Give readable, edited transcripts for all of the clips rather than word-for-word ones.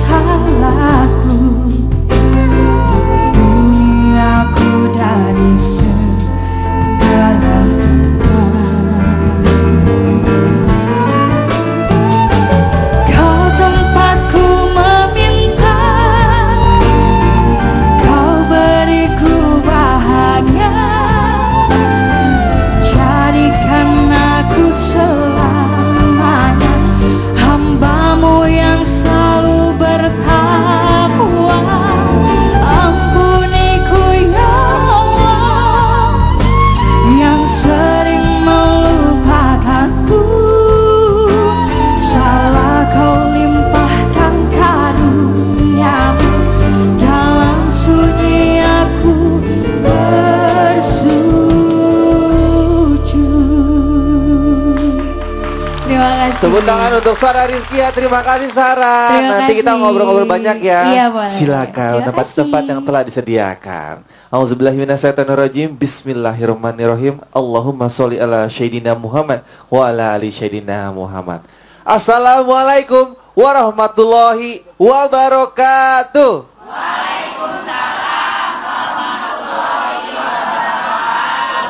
salahku, duniaku dari segala tempat. Kau tempatku meminta, kau beriku bahagia, jadikan aku selamanya hambamu yang selalu bertakwa. Ampuniku ya Allah yang sering melupakanku, salah kau limpahkan karuniamu, dalam sunyi aku bersujud. Terima kasih. Tepuk tangan untuk Sarah Rizkia. Terima kasih Sarah. Terima Nanti kita kasih. ngobrol-ngobrol banyak ya. Iya, boleh. Silakan Terima tempat-tempat kasih. yang telah disediakan. Auzubillahiminasyaitonirrajim. Bismillahirrahmanirrahim. Allahumma sholli ala Sayyidina Muhammad wa ala ali Sayyidina Muhammad. Assalamualaikum warahmatullahi wabarakatuh.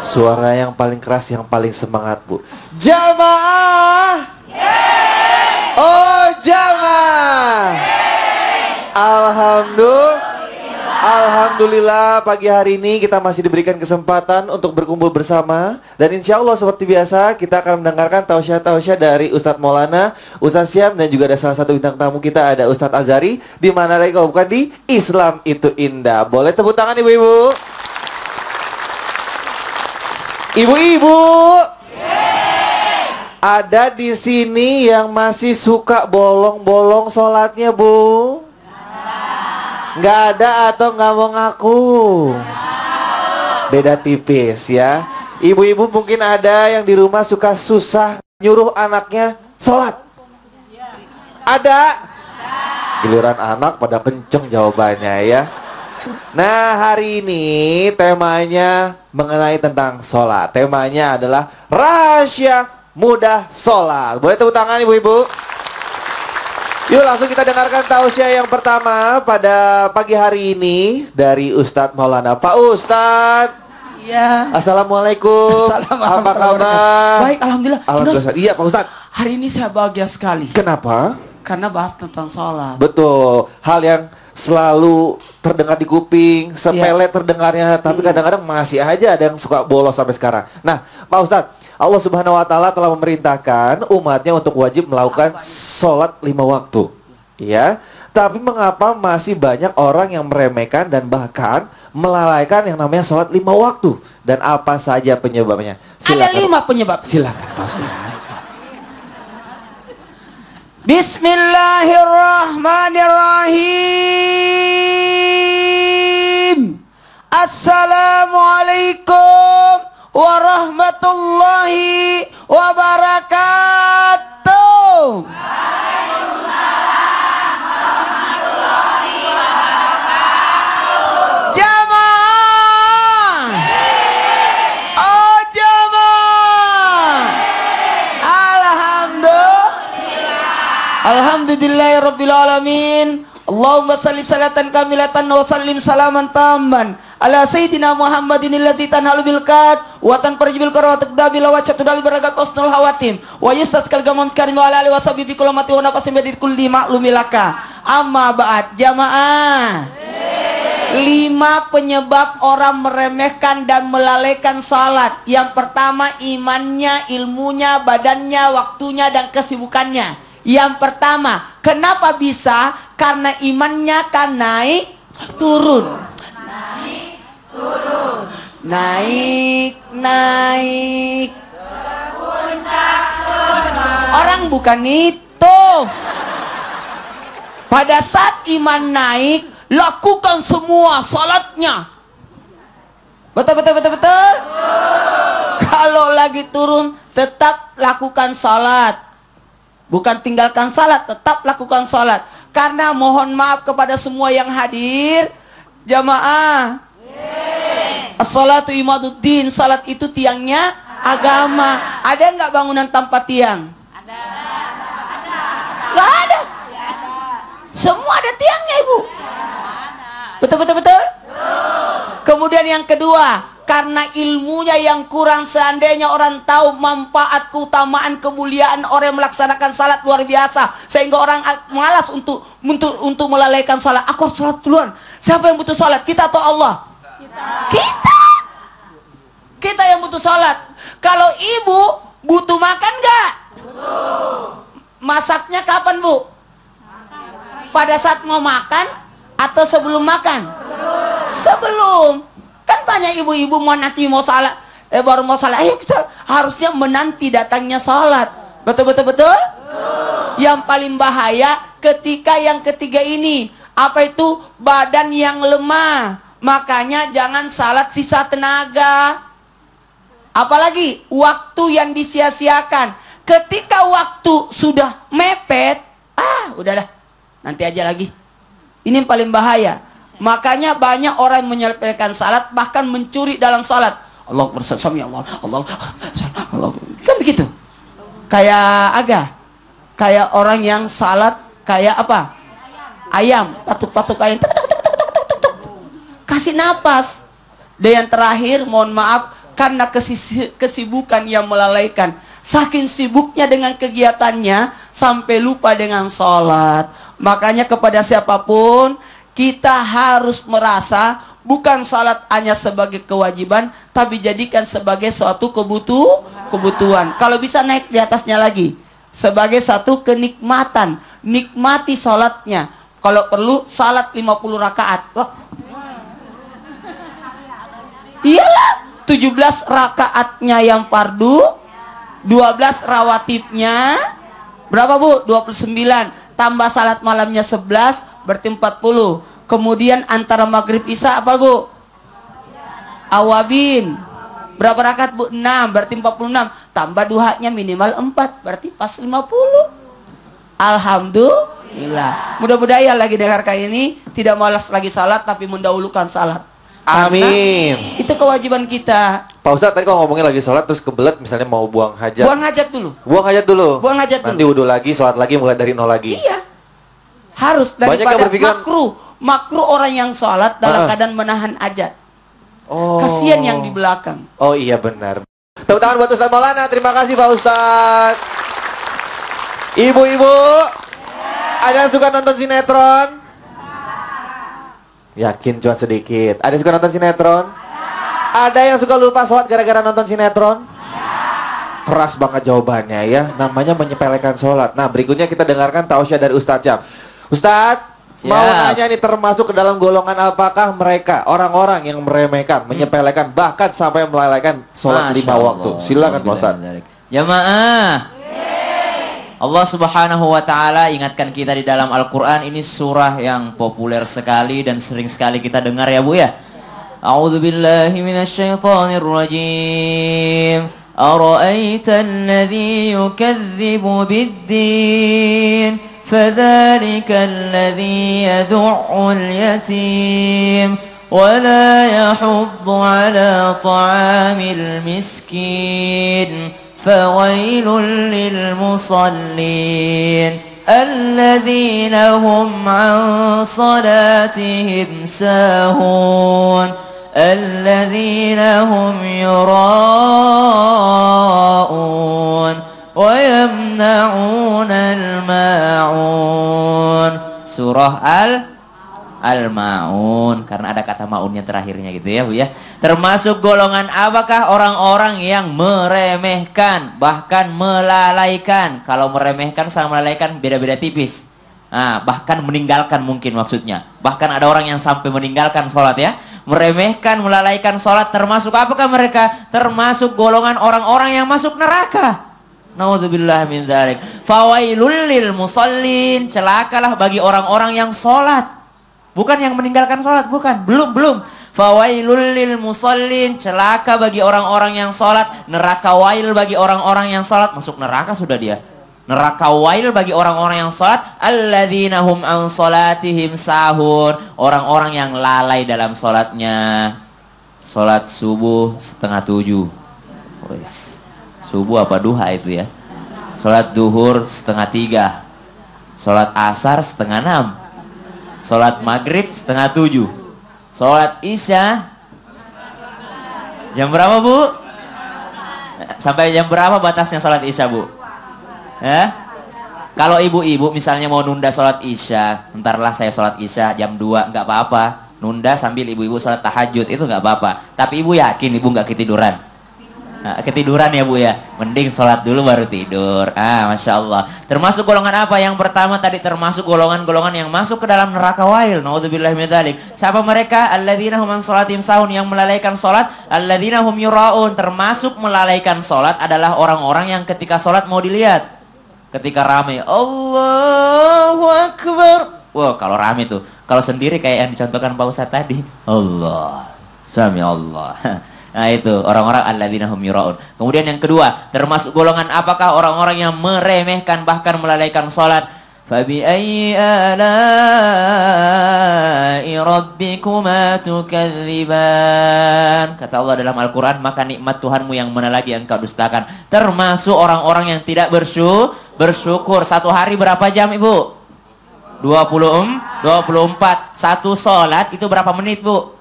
Suara yang paling keras, yang paling semangat, Bu. Jamaah. Oh, jamaah. Alhamdulillah pagi hari ini kita masih diberikan kesempatan untuk berkumpul bersama. Dan insya Allah seperti biasa kita akan mendengarkan tausiah-tausiah dari Ustadz Maulana, Ustadz Syam, dan juga ada salah satu bintang tamu kita, ada Ustadz Azhari. Di mana lagi kalau bukan di Islam Itu Indah. Boleh tepuk tangan ibu-ibu? Ibu-ibu, ada di sini yang masih suka bolong-bolong sholatnya, Bu? Nggak ada atau nggak mau ngaku? Beda tipis ya. Ibu-ibu mungkin ada yang di rumah suka susah nyuruh anaknya sholat. Ada? Giliran anak pada kenceng jawabannya ya. Nah, hari ini temanya mengenai tentang sholat. Temanya adalah rahasia mudah sholat. Boleh tepuk tangan ibu-ibu? Yuk langsung kita dengarkan tausiah yang pertama pada pagi hari ini dari Ustadz Maulana. Pak Ustadz. Iya. Assalamualaikum. Apa kabar? Baik, alhamdulillah. Alhamdulillah. Iya Pak Ustadz. Hari ini saya bahagia sekali Kenapa? karena bahas tentang sholat. Betul. Hal yang selalu terdengar di kuping, sepele terdengarnya, tapi kadang-kadang masih aja ada yang suka bolos sampai sekarang. Nah, Pak Ustadz, Allah Subhanahu wa Ta'ala telah memerintahkan umatnya untuk wajib melakukan sholat 5 waktu. Ya, tapi mengapa masih banyak orang yang meremehkan dan bahkan melalaikan yang namanya sholat 5 waktu? Dan apa saja penyebabnya? Ada 5 penyebab. Silakan Pak Ustadz. Bismillahirrahmanirrahim. Assalamualaikum warahmatullahi wabarakatuh. Jamaah. Oh jamaah. Alhamdulillahirrabbilalamin. Allahumma salli salatan kamilatan wa sallim salaman tamman ala sayyidina Muhammadin allazi tanhalu bil kad wa tanfarjibil kara wa taqdabil wa catudal barakat husnul hawatim wa yastaskal gamam karim wa ala alihi wa sahbihi kulamati wa nafasim bi kulli ma'lumilaka. Amma ba'd jamaah. 5 penyebab orang meremehkan dan melalaikan salat. Yang pertama imannya, ilmunya, badannya, waktunya dan kesibukannya. Yang pertama, kenapa bisa? Karena imannya kan naik, turun. Naik, turun. Naik, naik. Berpuncak, turun. Orang bukan itu. Pada saat iman naik, lakukan semua salatnya. Betul, betul, betul, betul. Kalau lagi turun, tetap lakukan salat. Bukan tinggalkan salat, tetap lakukan salat. Karena mohon maaf kepada semua yang hadir, jamaah. As-salatu imaduddin, salat itu tiangnya agama. Ada nggak bangunan tanpa tiang? Ada. Nggak ada. Semua ada Betul, betul, betul? Kemudian yang kedua, karena ilmunya yang kurang, seandainya orang tahu manfaat, keutamaan, kemuliaan orang yang melaksanakan salat luar biasa, sehingga orang malas untuk melalaikan salat. Aku harus salat duluan. Siapa yang butuh salat? Kita atau Allah? Kita yang butuh salat. Kalau ibu butuh makan nggak? Masaknya kapan, Bu? Pada saat mau makan atau sebelum makan? Sebelum. Kan banyak ibu-ibu mau nanti mau salat, baru mau salat. Kita harusnya menanti datangnya salat. Betul, betul, betul? Yang paling bahaya ketika yang ketiga ini, apa itu? Badan yang lemah. Makanya jangan salat sisa tenaga. Apalagi waktu yang disia-siakan. Ketika waktu sudah mepet, udahlah, nanti aja lagi. Ini yang paling bahaya. Makanya banyak orang yang menyepelekan salat, bahkan mencuri dalam salat. Allah bersami Allah, Allah. Kan begitu. Kayak kayak orang yang salat kayak apa? Ayam, patuk-patuk ayam. Kasih napas. Dan yang terakhir, mohon maaf, karena kesibukan yang melalaikan. Saking sibuknya dengan kegiatannya sampai lupa dengan sholat. Makanya kepada siapapun, kita harus merasa bukan salat hanya sebagai kewajiban, tapi jadikan sebagai suatu kebutuhan. Kalau bisa naik di atasnya lagi, sebagai satu kenikmatan. Nikmati salatnya. Kalau perlu salat 50 rakaat. Wah. Iyalah, 17 rakaatnya yang fardu, 12 rawatibnya, berapa, Bu? 29. Tambah salat malamnya 11, berarti 40. Kemudian antara maghrib isya apa, Bu? Awabin. Berapa rakaat, Bu? 6, berarti 46. Tambah duhanya minimal 4, berarti pas 50. Alhamdulillah. Mudah-mudahan lagi dengarkan ini tidak malas lagi salat, tapi mendahulukan salat. Amin. Itu kewajiban kita. Pak Ustadz tadi kalau ngomongin lagi sholat terus kebelet misalnya mau buang hajat. Buang hajat dulu. Buang hajat dulu. Buang hajat dulu. Nanti wudhu lagi, sholat lagi, mulai dari nol lagi. Iya. Harus Banyak daripada yang berpikiran, makruh orang yang sholat dalam keadaan menahan hajat. Oh. Kasihan yang di belakang. Oh iya benar. Tepuk tangan buat Ustadz Maulana. Terima kasih Pak Ustadz. Ibu-ibu, ada yang suka nonton sinetron? Yakin cuma sedikit. Ada yang suka nonton sinetron? Ada yang suka lupa sholat gara-gara nonton sinetron? Keras banget jawabannya ya. Namanya menyepelekan sholat. Nah berikutnya kita dengarkan tausiah dari Ustadz Syam. Ustadz, mau nanya nih, termasuk ke dalam golongan apakah mereka orang-orang yang meremehkan, menyepelekan, bahkan sampai melalaikan sholat 5 waktu? Silakan Pak Ustadz. Jamaah, Allah Subhanahu wa taala ingatkan kita di dalam Al-Qur'an, ini surah yang populer sekali dan sering sekali kita dengar ya Bu ya. A'udzu billahi minasyaitonir rajim. Ara'aita alladhi yukadzibu bid-din fadzalika alladhi yad'u al-yatim wa la yahuddu 'ala ta'amil miskin. فويل للمصلين الذين هم عن صلاتهم ساهون الذين هم يراءون ويمنعون الماعون. Surah Al-Ma'un, karena ada kata ma'unnya terakhirnya gitu ya Bu ya. Termasuk golongan apakah? Orang-orang yang meremehkan, bahkan melalaikan. Kalau meremehkan sama melalaikan beda-beda tipis. Nah, bahkan meninggalkan mungkin maksudnya. Bahkan ada orang yang sampai meninggalkan sholat ya. Meremehkan, melalaikan sholat, termasuk apakah mereka? Termasuk golongan orang-orang yang masuk neraka. Naudzubillah min dzalik. Fawailul lil musallin, celakalah bagi orang-orang yang sholat. Bukan yang meninggalkan sholat, bukan. Belum. Fawailul lil musallin, celaka bagi orang-orang yang sholat. Neraka wail bagi orang-orang yang sholat. Masuk neraka sudah dia. Neraka wail bagi orang-orang yang sholat. Alladzina hum an sholatihim sahun, orang-orang yang lalai dalam sholatnya. Sholat subuh 6:30. Subuh apa duha itu ya. Sholat duhur 5:30. Sholat asar 5:30. Sholat maghrib 6:30. Sholat Isya jam berapa, Bu? Sampai jam berapa batasnya sholat Isya, Bu? Kalau ibu-ibu misalnya mau nunda sholat Isya, entarlah saya sholat Isya jam 2, nggak apa-apa. Nunda sambil ibu-ibu sholat tahajud, itu nggak apa-apa. Tapi ibu yakin ibu nggak ketiduran? Nah, ketiduran ya, Bu ya? Mending sholat dulu baru tidur. Masya Allah. Termasuk golongan apa? Yang pertama tadi termasuk golongan-golongan yang masuk ke dalam neraka wail. Naudzubillahi min dzalik. Siapa mereka? Alladzina hum an sholatim sahun, yang melalaikan sholat. Alladzina hum yuraun. Termasuk melalaikan sholat adalah orang-orang yang ketika sholat mau dilihat. Ketika rame, Allahu Akbar. Wow, kalau rame tuh. Kalau sendiri kayak yang dicontohkan Pak Ustadz tadi, Allah, Sami Allah. Nah itu orang-orang alladzina hum yuraun. Kemudian yang kedua, termasuk golongan apakah? Orang-orang yang meremehkan bahkan melalaikan sholat. Fabi ayyi ala'i rabbikuma tukadziban. Kata Allah dalam Al-Quran, maka nikmat Tuhanmu yang mana lagi engkau dustakan. Termasuk orang-orang yang tidak bersyukur. Satu hari berapa jam, Ibu? 24. Satu sholat itu berapa menit, Bu?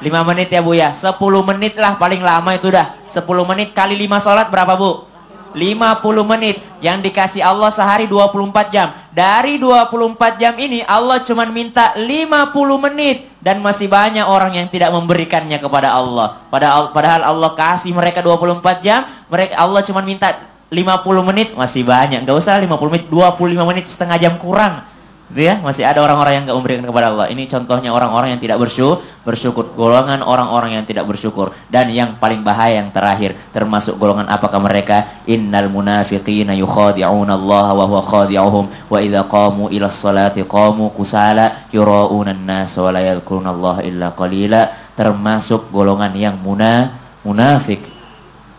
5 menit ya, Bu ya. 10 menit lah paling lama itu dah. 10 menit kali 5 sholat berapa, Bu? 50 menit. Yang dikasih Allah sehari 24 jam. Dari 24 jam ini Allah cuma minta 50 menit. Dan masih banyak orang yang tidak memberikannya kepada Allah. Padahal Allah kasih mereka 24 jam. Allah cuma minta 50 menit. Masih banyak. Gak usah 50 menit, 25 menit, setengah jam kurang. Gitu ya, masih ada orang-orang yang gak memberikan kepada Allah. Ini contohnya orang-orang yang tidak bersyukur. Golongan orang-orang yang tidak bersyukur. Dan yang paling bahaya yang terakhir, termasuk golongan apakah mereka? Innal munafiqina yukhadi'una Allah wa huwa khadi'uhum wa idza qamu ila sholati qamu kusala yura'una an-nas wa la yadhkuruna Allah illa qalila. Termasuk golongan yang munafik.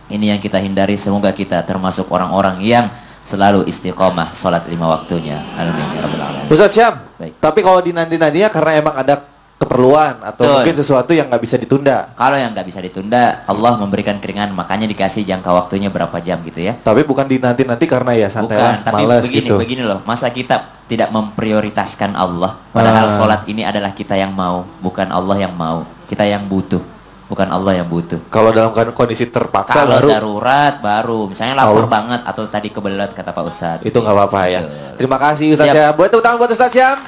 Ini yang kita hindari. Semoga kita termasuk orang-orang yang selalu istiqomah sholat 5 waktunya. Amin ya rabbal alamin. Ustaz Syam, Baik. tapi kalau dinanti-nantinya karena emang ada keperluan atau Betul. mungkin sesuatu yang nggak bisa ditunda. Kalau yang nggak bisa ditunda, Allah memberikan keringan, makanya dikasih jangka waktunya berapa jam gitu ya. Tapi bukan dinanti-nanti karena ya santai Bukan, lah, tapi males begini, gitu. begini loh. Masa kita tidak memprioritaskan Allah, padahal sholat ini adalah kita yang mau, bukan Allah yang mau. Kita yang butuh, bukan Allah yang butuh. Kalau dalam kondisi terpaksa Kalau baru darurat baru, misalnya lapar banget atau tadi kebelet kata Pak Ustadz. itu nggak apa-apa ya. Betul. Terima kasih Ustaz Siap. Syam. Boleh tepuk tangan buat Ustaz Syam.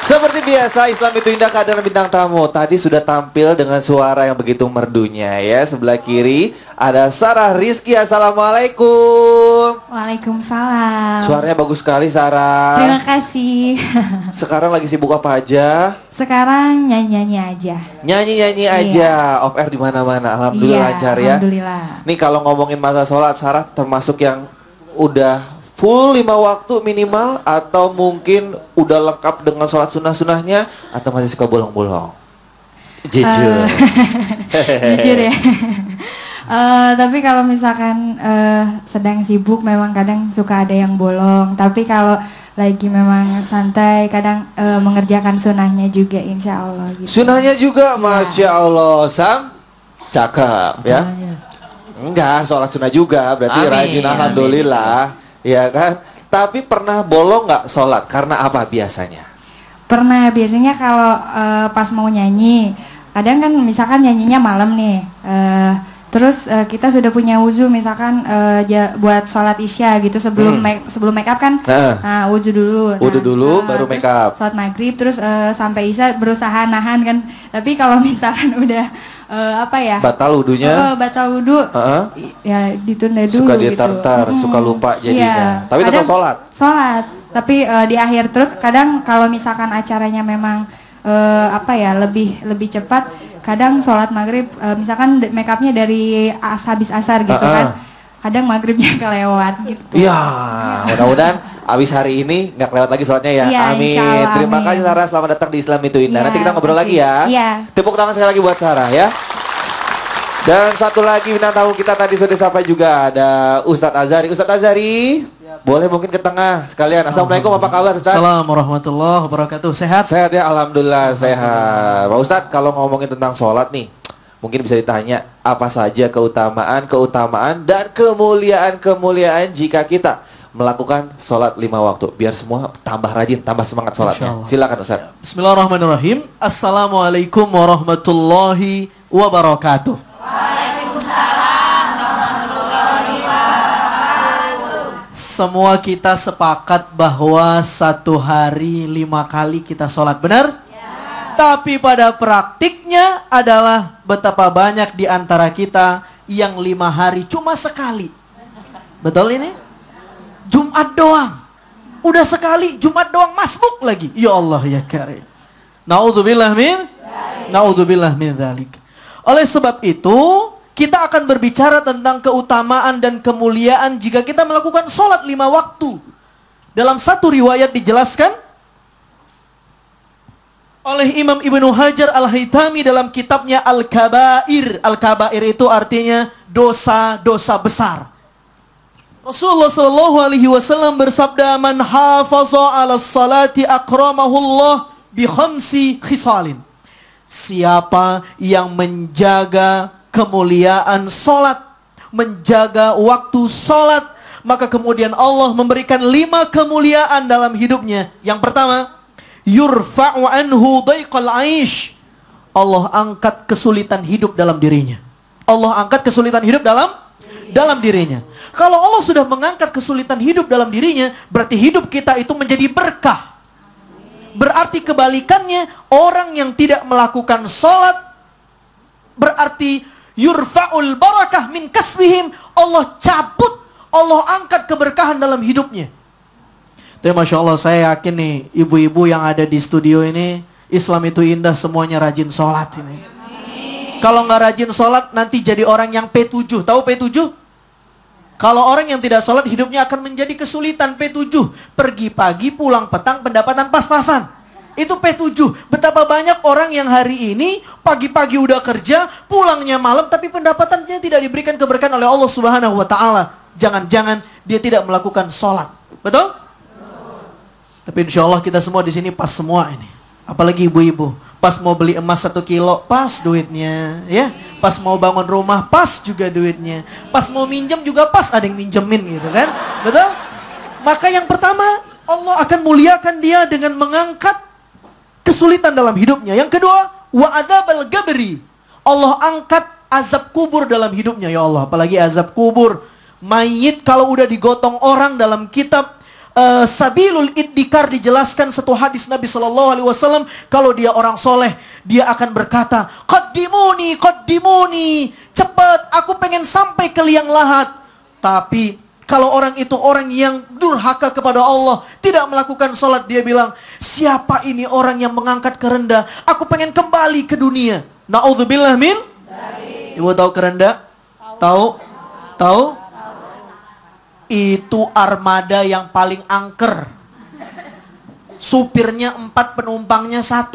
Seperti biasa, Islam itu indah, kehadiran bintang tamu. Tadi sudah tampil dengan suara yang begitu merdunya ya. Sebelah kiri ada Sarah Rizky. Assalamualaikum. Waalaikumsalam. Suaranya bagus sekali Sarah. Terima kasih. Sekarang lagi sibuk apa aja? Sekarang nyanyi-nyanyi aja. Nyanyi-nyanyi Iya. aja, off air di mana-mana. Alhamdulillah Iya, lancar ya. alhamdulillah. Nih kalau ngomongin masa sholat, Sarah termasuk yang udah full 5 waktu minimal atau mungkin udah lengkap dengan sholat sunnah-sunnahnya atau masih suka bolong-bolong? Jujur. Jujur ya. Tapi kalau misalkan sedang sibuk memang kadang suka ada yang bolong. Tapi kalau lagi memang santai kadang mengerjakan sunnahnya juga insya Allah gitu. Sunnahnya juga, Masya Allah. Sam, cakep ya. Enggak, sholat sunnah juga berarti Amin, rajin, alhamdulillah. Ya kan? Tapi pernah bolong nggak sholat? Karena apa biasanya? Pernah, biasanya kalau pas mau nyanyi, kadang kan misalkan nyanyinya malam nih, terus kita sudah punya wuzu misalkan buat sholat isya gitu sebelum sebelum make up kan, nah wuzu dulu. Wudu dulu, baru terus make up. Sholat maghrib, terus sampai isya berusaha nahan kan. Tapi kalau misalkan udah apa ya? Batal wudunya? Batal wudu, ya ditunda dulu. Suka dia gitu. tartar, suka lupa jadinya. Iya. Tapi tetap Kadang sholat? Sholat, tapi di akhir. Terus kadang kalau misalkan acaranya memang apa ya lebih cepat, kadang sholat maghrib misalkan make upnya dari habis asar gitu kan, kadang maghribnya kelewat gitu. Iya, mudah-mudahan abis hari ini nggak kelewat lagi sholatnya ya. Iya, Amin. insya Allah, Terima amin. kasih Sarah, selamat datang di Islam itu Indah. Iya, Nanti kita ngobrol lagi makasih. ya. Iya. Tepuk tangan sekali lagi buat Sarah ya. Dan satu lagi bintang tamu kita tadi sudah sampai juga, ada Ustadz Azhari. Ustadz Azhari, boleh mungkin ke tengah sekalian. Assalamualaikum, apa kabar Ustadz? Assalamualaikum warahmatullahi wabarakatuh. Sehat? Sehat ya, alhamdulillah sehat. Pak Ustadz, kalau ngomongin tentang sholat nih, mungkin bisa ditanya apa saja keutamaan dan kemuliaan jika kita melakukan sholat 5 waktu. Biar semua tambah rajin, tambah semangat sholatnya. Insyaallah. Silakan Ustaz. Bismillahirrahmanirrahim. Assalamualaikum warahmatullahi wabarakatuh. Waalaikumsalam warahmatullahi wabarakatuh. Semua kita sepakat bahwa satu hari 5 kali kita sholat, benar? Ya. Tapi pada praktiknya adalah betapa banyak di antara kita yang 5 hari cuma sekali. Betul ini? Jumat doang. Udah sekali Jumat doang masbuk lagi. Ya Allah ya Karim. Naudzubillah min dzalik. Oleh sebab itu, kita akan berbicara tentang keutamaan dan kemuliaan jika kita melakukan sholat 5 waktu. Dalam satu riwayat dijelaskan oleh Imam Ibnu Hajar Al-Haytami dalam kitabnya Al-Kabair. Al-Kabair itu artinya dosa-dosa besar. Rasulullah sallallahu alaihi wasallam bersabda, "Man hafaza 'ala salati akramahullah bi khamsi khisalin." Siapa yang menjaga kemuliaan salat, menjaga waktu salat, maka kemudian Allah memberikan 5 kemuliaan dalam hidupnya. Yang pertama, yurfa'u anhu daiqal 'aish. Allah angkat kesulitan hidup dalam dirinya. Allah angkat kesulitan hidup dalam dirinya. Kalau Allah sudah mengangkat kesulitan hidup dalam dirinya, berarti hidup kita itu menjadi berkah. Berarti kebalikannya, orang yang tidak melakukan sholat, berarti yurfa'ul barakah min kasbihim. Allah cabut, Allah angkat keberkahan dalam hidupnya. Tapi Masya Allah, saya yakin nih, ibu-ibu yang ada di studio ini, Islam itu indah, semuanya rajin sholat ini. Kalau nggak rajin sholat, nanti jadi orang yang P7. Tahu P7? Kalau orang yang tidak sholat, hidupnya akan menjadi kesulitan. P7, pergi pagi, pulang petang, pendapatan pas-pasan. Itu P7. Betapa banyak orang yang hari ini pagi-pagi udah kerja, pulangnya malam, tapi pendapatannya tidak diberikan keberkahan oleh Allah Subhanahu wa Ta'ala. Jangan-jangan dia tidak melakukan sholat. Betul? Tapi insya Allah kita semua di sini pas semua ini. Apalagi ibu-ibu. Pas mau beli emas 1 kilo, pas duitnya, ya. Pas mau bangun rumah, pas juga duitnya. Pas mau minjem juga pas, ada yang minjemin gitu kan. Betul? Maka yang pertama, Allah akan muliakan dia dengan mengangkat kesulitan dalam hidupnya. Yang kedua, wa adzabal gabri. Allah angkat azab kubur dalam hidupnya, ya Allah. Apalagi azab kubur. Mayit kalau udah digotong orang, dalam kitab Sabilul Iddikar dijelaskan satu hadis Nabi Sallallahu Alaihi Wasallam, kalau dia orang soleh, dia akan berkata, qaddimuni, qaddimuni, cepat, aku pengen sampai ke liang lahat. Tapi kalau orang itu orang yang durhaka kepada Allah, tidak melakukan sholat, dia bilang, siapa ini orang yang mengangkat kerendah? Aku pengen kembali ke dunia. Naudzubillah min. Ibu tahu kerendah? Tahu? Itu armada yang paling angker. Supirnya 4, penumpangnya 1.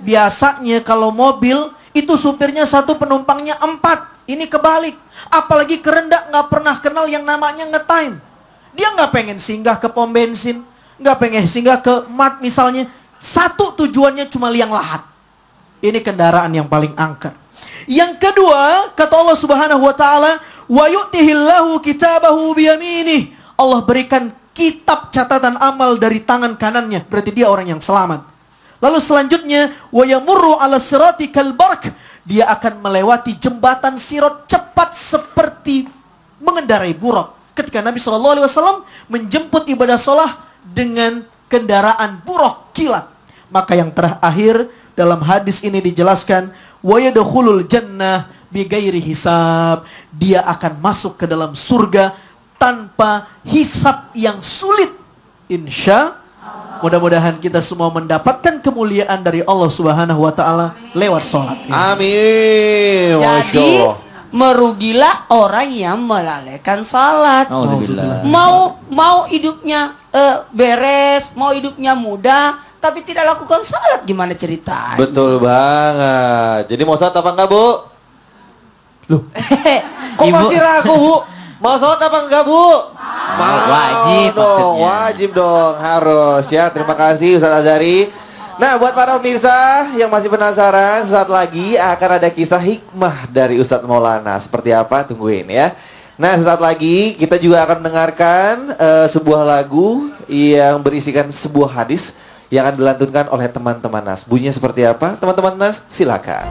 Biasanya kalau mobil itu supirnya 1, penumpangnya 4. Ini kebalik. Apalagi kerendah nggak pernah kenal yang namanya nge-time. Dia nggak pengen singgah ke pom bensin, nggak pengen singgah ke mart misalnya. Satu tujuannya cuma liang lahat. Ini kendaraan yang paling angker. Yang kedua, kata Allah Subhanahu wa Ta'ala, wa yu'tihillahu kitabahu biyaminih. Allah berikan kitab catatan amal dari tangan kanannya. Berarti dia orang yang selamat. Lalu selanjutnya, wa yamurru ala sirati kal barq. Dia akan melewati jembatan sirat cepat seperti mengendarai buruk. Ketika Nabi SAW menjemput ibadah sholat dengan kendaraan buruk kilat. Maka yang terakhir dalam hadis ini dijelaskan, wa yadkhulul jannah bighairi hisab. Dia akan masuk ke dalam surga tanpa hisab yang sulit. Insya mudah-mudahan kita semua mendapatkan kemuliaan dari Allah Subhanahu wa Ta'ala lewat sholat. Amin. Jadi merugilah orang yang melalaikan salat. Mau hidupnya beres, mau hidupnya mudah, tapi tidak lakukan salat, gimana ceritanya? Betul banget. Jadi mau sholat apa enggak, Bu? Loh, kok masih ragu, Bu? Mau sholat apa enggak, Bu? Mau wajib dong, maksudnya. wajib dong, harus ya. Terima kasih Ustaz Azhari. Nah, buat para pemirsa yang masih penasaran, sesaat lagi akan ada kisah hikmah dari Ustadz Maulana. Seperti apa? Tungguin ya. Nah, sesaat lagi kita juga akan mendengarkan sebuah lagu yang berisikan sebuah hadis yang akan dilantunkan oleh teman-teman Nas. Bunyinya seperti apa? Teman-teman Nas, silakan.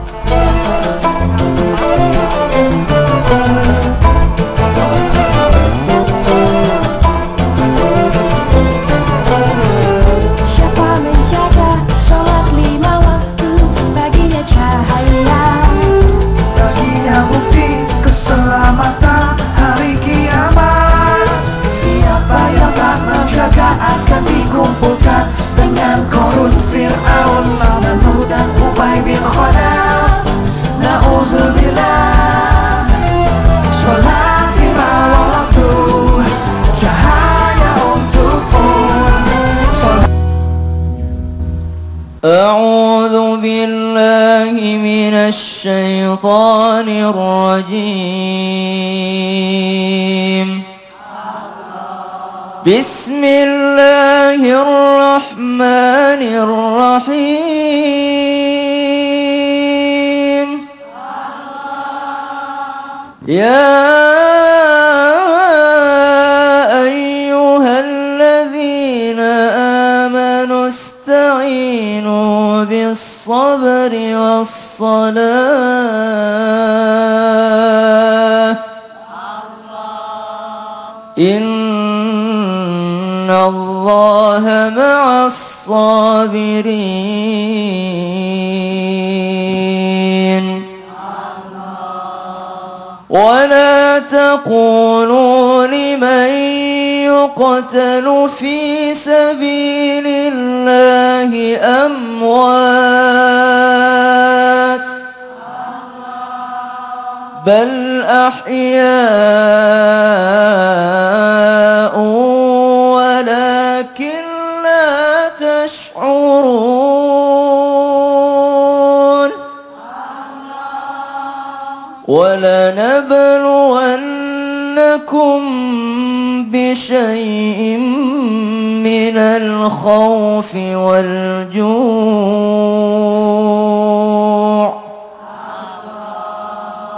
Siapa menjaga sholat 5 waktu, baginya cahaya, baginya bukti keselamatan hari kiamat. Siapa yang tak menjaga akan dikumpulkan dengan korun Fir'aun, Namrud dan Ubay bin Khalaf. Na'udzubillah. Sholat 5 waktu, cahaya untukmu. Sholat. أعوذ بالله من الشيطان الرجيم بسم الله الرحمن الرحيم يا أيها الذين آمنوا استعينوا بالصبر والصلاة إن الله مع الصابرين ولا تقولوا لمن يقتل في سبيل الله أموات بل أحياء ولكن لا تشعرون ولنبلونكم بشيء من الخوف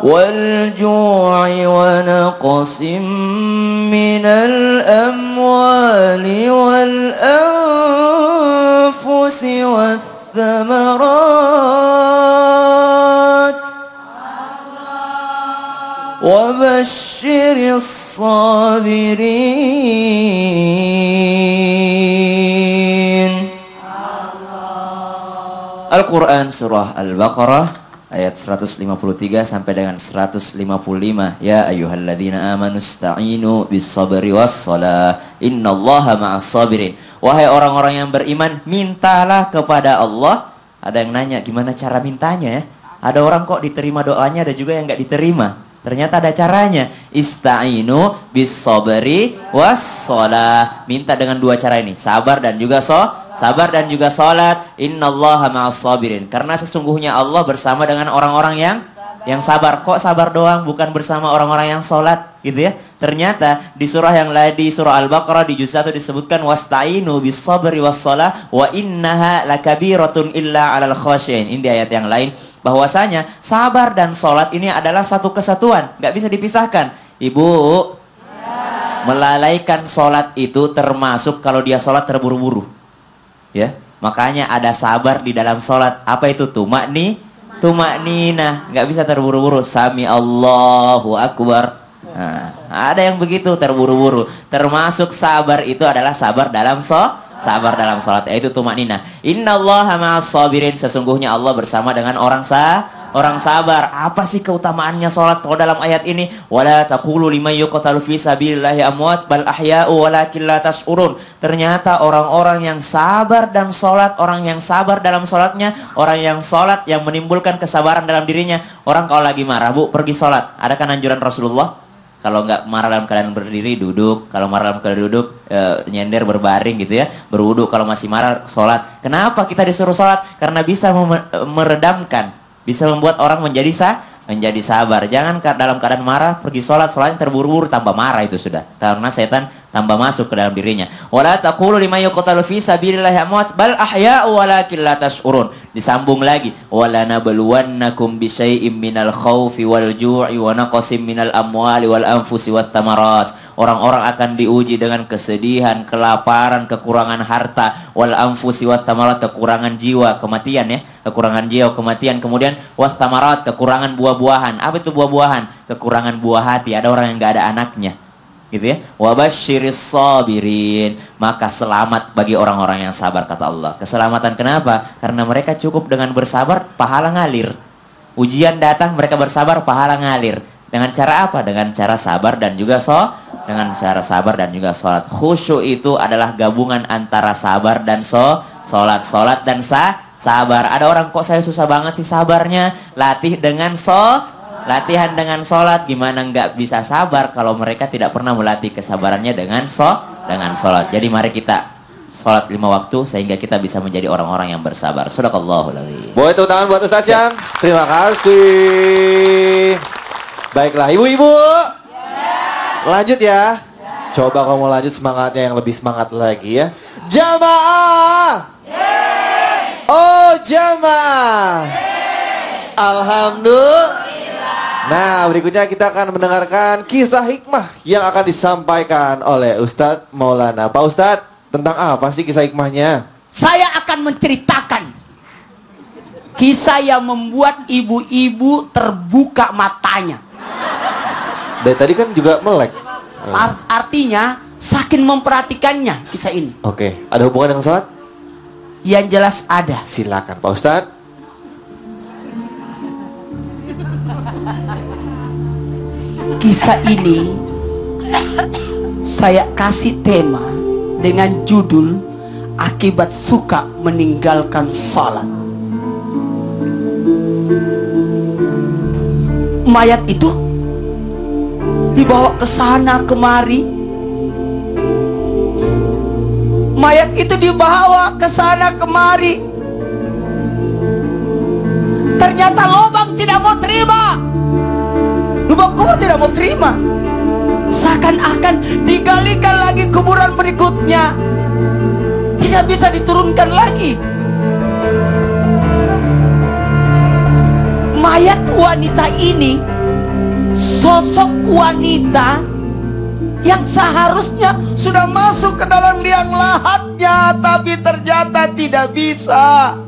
والجوع ونقص من الأموال والأنفس والثمرات وبشر الصابرين. Al-Quran Surah Al-Baqarah ayat 153 sampai dengan 155. Ya ayyuhalladzina amanu ista'inu bis-sabri was-shalah innallaha ma'as sabirin. Wahai orang-orang yang beriman, mintalah kepada Allah. Ada yang nanya gimana cara mintanya ya? Ada orang kok diterima doanya, ada juga yang nggak diterima. Ternyata ada caranya. Ista'inu bis-sabri was-shalah. Minta dengan dua cara ini, sabar dan juga sabar dan juga salat. Innallaha ma'as sabirin. Karena sesungguhnya Allah bersama dengan orang-orang yang sabar. Kok sabar doang, bukan bersama orang-orang yang salat, gitu ya. Ternyata di surah yang lain, di surah Al-Baqarah di juz 1 disebutkan wasta'inu bis-sabri was-shalah wa innaha lakabiratun illa 'alal khashiyin. Ini di ayat yang lain bahwasanya sabar dan salat ini adalah satu kesatuan, nggak bisa dipisahkan. Ibu, melalaikan salat itu termasuk kalau dia salat terburu-buru. Ya, makanya ada sabar di dalam sholat. Apa itu? Tumakninah. Nggak bisa terburu-buru. Sami Allahu Akbar. Nah, ada yang begitu terburu-buru. Termasuk sabar itu adalah sabar dalam sholat. Yaitu tumakninah. Innallaha ma'as sabirin. Sesungguhnya Allah bersama dengan orang sabar. Apa sih keutamaannya sholat kalau dalam ayat ini? Wala taqulu liman yuqtalu fi sabilillahi amwat bal ahya'u walakin la tash'urun. Ternyata orang-orang yang sabar dan sholat, orang yang sabar dalam sholatnya, orang yang sholat yang menimbulkan kesabaran dalam dirinya. Orang kalau lagi marah, Bu, pergi sholat. Ada kan anjuran Rasulullah? Kalau nggak marah dalam keadaan berdiri, duduk. Kalau marah dalam keadaan duduk, nyender, berbaring gitu ya. Berwudu. Kalau masih marah, sholat. Kenapa kita disuruh sholat? Karena bisa meredamkan, bisa membuat orang menjadi sabar. Jangan dalam keadaan marah pergi sholat, sholatnya terburu-buru, tambah marah itu sudah. Karena setan tambah masuk ke dalam dirinya. Wala taqulu liman yuqtalu fi sabilillahi amwat bal ahya'u walakin la tash'urun. Disambung lagi, wala nabluwannakum bisyai'im minal khaufi wal ju'i wa naqsim minal amwali wal anfusi wath thamarat. Orang-orang akan diuji dengan kesedihan, kelaparan, kekurangan harta, wal anfusi wath thamarat, kekurangan jiwa, kematian ya, kekurangan jiwa, kematian. Kemudian wath thamarat, kekurangan buah-buahan. Apa itu buah-buahan? Kekurangan buah hati. Ada orang yang enggak ada anaknya. Gitu ya. Wa basyiris sabirin. Maka selamat bagi orang-orang yang sabar, kata Allah. Keselamatan kenapa? Karena mereka cukup dengan bersabar, pahala ngalir. Ujian datang, mereka bersabar, pahala ngalir. Dengan cara apa? Dengan cara sabar dan juga sholat. Khusyuk itu adalah gabungan antara sabar dan sholat. Sholat dan sabar. Ada orang, kok saya susah banget sih sabarnya. Latihan dengan sholat. Gimana nggak bisa sabar kalau mereka tidak pernah melatih kesabarannya dengan sholat. Jadi mari kita sholat 5 waktu sehingga kita bisa menjadi orang-orang yang bersabar. Shadaqallahul adzim. Boleh tepuk tangan buat Ustaz Syam. Terima kasih. Baiklah, ibu-ibu. Lanjut ya. Coba kamu lanjut semangatnya yang lebih semangat lagi ya. Jamaah. Oh, jamaah. Alhamdulillah. Nah, berikutnya kita akan mendengarkan kisah hikmah yang akan disampaikan oleh Ustadz Maulana. Pak Ustadz, tentang apa sih kisah hikmahnya? Saya akan menceritakan kisah yang membuat ibu-ibu terbuka matanya. Dari tadi kan juga melek. Artinya saking memperhatikannya kisah ini. Oke, ada hubungan dengan sholat? Yang jelas ada. Silakan Pak Ustadz. Kisah ini saya kasih tema dengan judul Akibat Suka Meninggalkan Salat. Mayat itu dibawa ke sana kemari. Mayat itu dibawa ke sana kemari. Ternyata lubang tidak mau terima. Lubang kubur tidak mau terima. Seakan-akan digalikan lagi kuburan berikutnya. Tidak bisa diturunkan lagi. Mayat wanita ini sosok wanita yang seharusnya sudah masuk ke dalam liang lahatnya, tapi ternyata tidak bisa.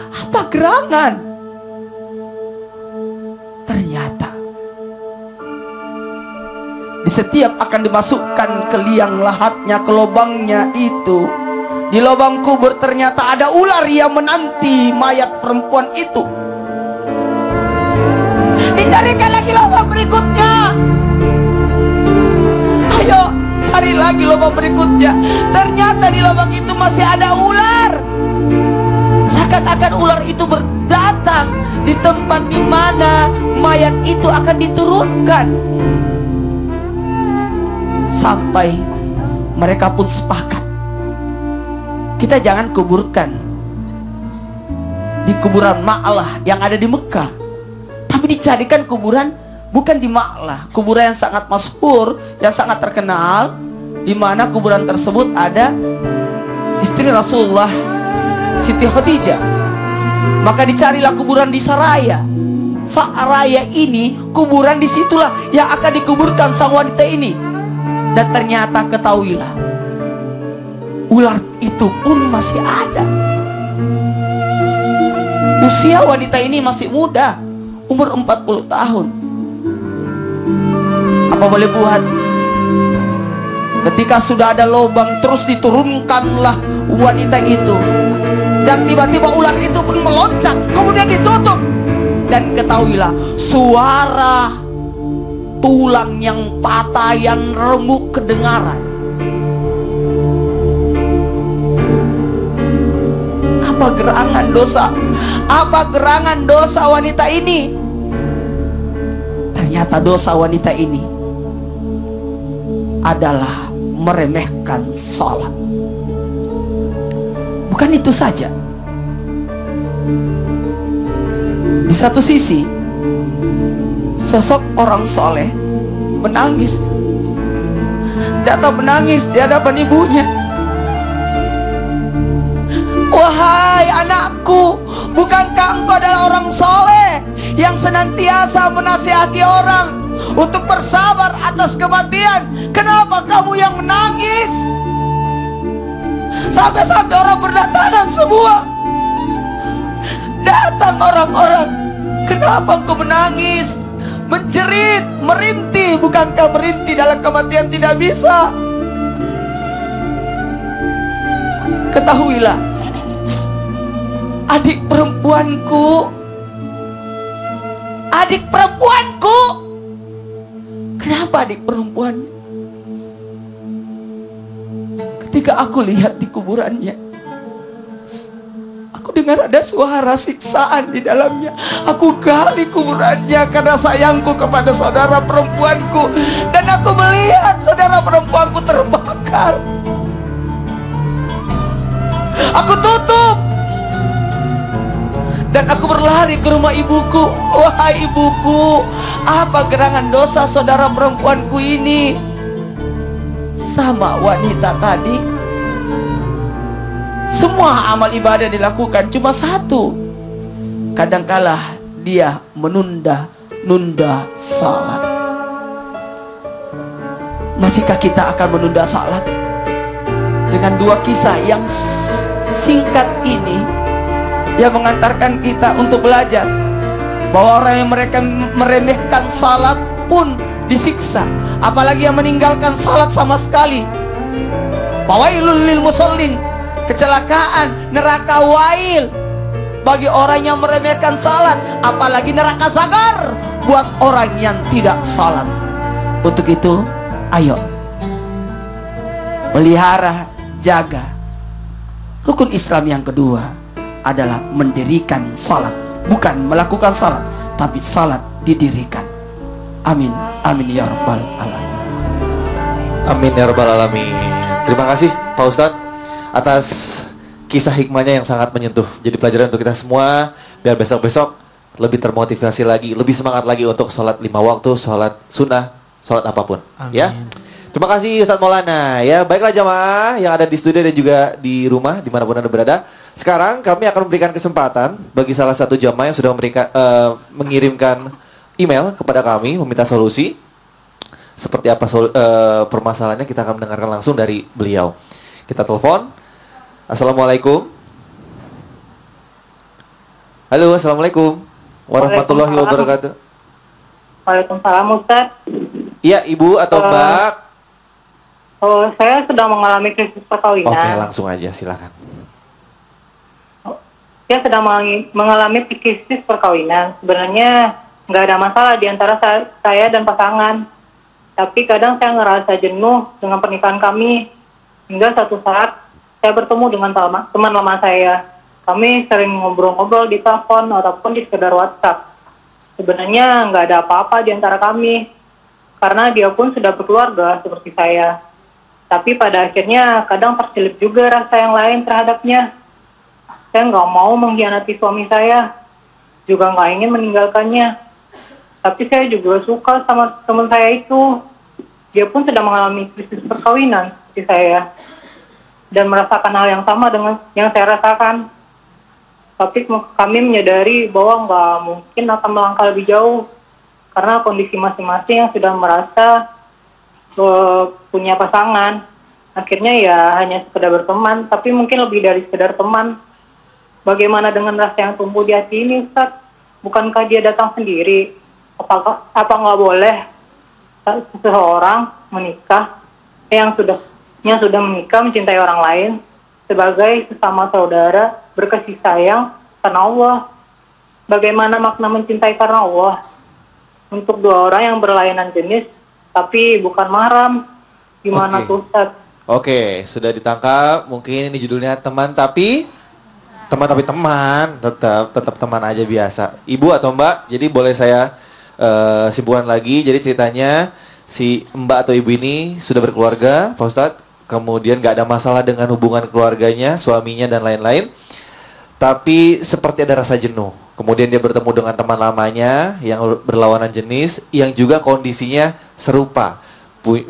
Apa gerangan? Ternyata di setiap akan dimasukkan ke liang lahatnya, ke lubangnya itu, di lubang kubur ternyata ada ular yang menanti mayat perempuan itu. Dicarikan lagi lubang berikutnya. Ayo cari lagi lubang berikutnya. Ternyata di lubang itu masih ada ular. Seakan-akan ular itu berdatang di tempat di mana mayat itu akan diturunkan. Sampai mereka pun sepakat, kita jangan kuburkan di kuburan Ma'lah yang ada di Mekah, tapi dicarikan kuburan bukan di Ma'lah, kuburan yang sangat masyhur, yang sangat terkenal, di mana kuburan tersebut ada istri Rasulullah, Siti Khadijah. Maka dicarilah kuburan di Saraya. Saraya ini kuburan, disitulah yang akan dikuburkan sang wanita ini. Dan ternyata ketahuilah, ular itu pun masih ada. Usia wanita ini masih muda, umur 40 tahun. Apa boleh buat? Ketika sudah ada lubang, terus diturunkanlah wanita itu. Dan tiba-tiba ular itu pun meloncat, kemudian ditutup. Dan ketahuilah, suara tulang yang patah, yang remuk kedengaran. Apa gerangan dosa? Apa gerangan dosa wanita ini? Ternyata dosa wanita ini adalah meremehkan salat. Bukan itu saja. Di satu sisi, sosok orang soleh menangis datang menangis di hadapan ibunya. Wahai anakku, bukankah engkau adalah orang soleh yang senantiasa menasihati orang untuk bersabar atas kematian? Kenapa kamu yang menangis? Sampai-sampai orang berdatangan semua. Datang orang-orang, kenapa engkau menangis? Menjerit, merintih, bukankah merintih dalam kematian tidak bisa? Ketahuilah, adik perempuanku, kenapa adik perempuan? Ketika aku lihat di kuburannya, aku dengar ada suara siksaan di dalamnya. Aku gali kuburannya karena sayangku kepada saudara perempuanku, dan aku melihat saudara perempuanku terbakar. Aku tutup dan aku berlari ke rumah ibuku. Wahai ibuku, apa gerangan dosa saudara perempuanku ini? Sama wanita tadi, semua amal ibadah dilakukan, cuma satu, kadangkala dia menunda salat. Masihkah kita akan menunda salat? Dengan dua kisah yang singkat ini, yang mengantarkan kita untuk belajar bahwa orang yang mereka meremehkan salat pun disiksa, apalagi yang meninggalkan salat sama sekali. Fawailul lil musallin, kecelakaan, neraka wail bagi orang yang meremehkan salat, apalagi neraka sagar buat orang yang tidak salat. Untuk itu, ayo melihara, jaga rukun Islam yang kedua adalah mendirikan salat, bukan melakukan salat, tapi salat didirikan. Amin, amin ya rabbal alamin. Amin ya rabbal alamin. Terima kasih Pak Ustadz atas kisah hikmahnya yang sangat menyentuh. Jadi pelajaran untuk kita semua, biar besok-besok lebih termotivasi lagi, lebih semangat lagi untuk sholat 5 waktu, sholat sunnah, sholat apapun. Amin. Ya. Terima kasih Ustadz Maulana. Ya, baiklah jamaah yang ada di studio dan juga di rumah dimanapun Anda berada. Sekarang kami akan memberikan kesempatan bagi salah satu jamaah yang sudah mengirimkan email kepada kami meminta solusi. Seperti apa permasalahannya, kita akan mendengarkan langsung dari beliau. Kita telepon. Assalamualaikum. Halo, assalamualaikum warahmatullahi wabarakatuh. Waalaikumsalam Ustaz. Iya, Ibu atau Mbak? Oh, saya sedang mengalami krisis perkawinan. Oke, langsung aja, silakan. Saya sedang mengalami krisis perkawinan. Sebenarnya nggak ada masalah di antara saya dan pasangan. Tapi kadang saya ngerasa jenuh dengan pernikahan kami. Hingga suatu saat saya bertemu dengan teman lama saya. Kami sering ngobrol-ngobrol di telepon ataupun di sekedar WhatsApp. Sebenarnya nggak ada apa-apa di antara kami, karena dia pun sudah berkeluarga seperti saya. Tapi pada akhirnya kadang terselip juga rasa yang lain terhadapnya. Saya nggak mau mengkhianati suami saya, juga nggak ingin meninggalkannya. Tapi saya juga suka sama teman saya itu. Dia pun sedang mengalami krisis perkawinan seperti saya, dan merasakan hal yang sama dengan yang saya rasakan. Tapi kami menyadari bahwa nggak mungkin akan melangkah lebih jauh, karena kondisi masing-masing yang sudah merasa punya pasangan. Akhirnya ya hanya sekedar berteman, tapi mungkin lebih dari sekedar teman. Bagaimana dengan rasa yang tumbuh di hati ini, Ustaz? Bukankah dia datang sendiri? Apa nggak boleh seseorang menikah yang sudah menikah mencintai orang lain sebagai sesama saudara berkasih sayang karena Allah? Bagaimana makna mencintai karena Allah untuk dua orang yang berlainan jenis tapi bukan mahram? Gimana tuh Ustaz? Oke, sudah ditangkap. Mungkin ini judulnya teman tapi teman, tetap teman aja biasa. Ibu atau Mbak, jadi boleh saya simpulkan lagi. Jadi ceritanya si Mbak atau Ibu ini sudah berkeluarga, Pak Ustadz. Kemudian gak ada masalah dengan hubungan keluarganya, suaminya dan lain-lain. Tapi seperti ada rasa jenuh. Kemudian dia bertemu dengan teman lamanya yang berlawanan jenis, yang juga kondisinya serupa.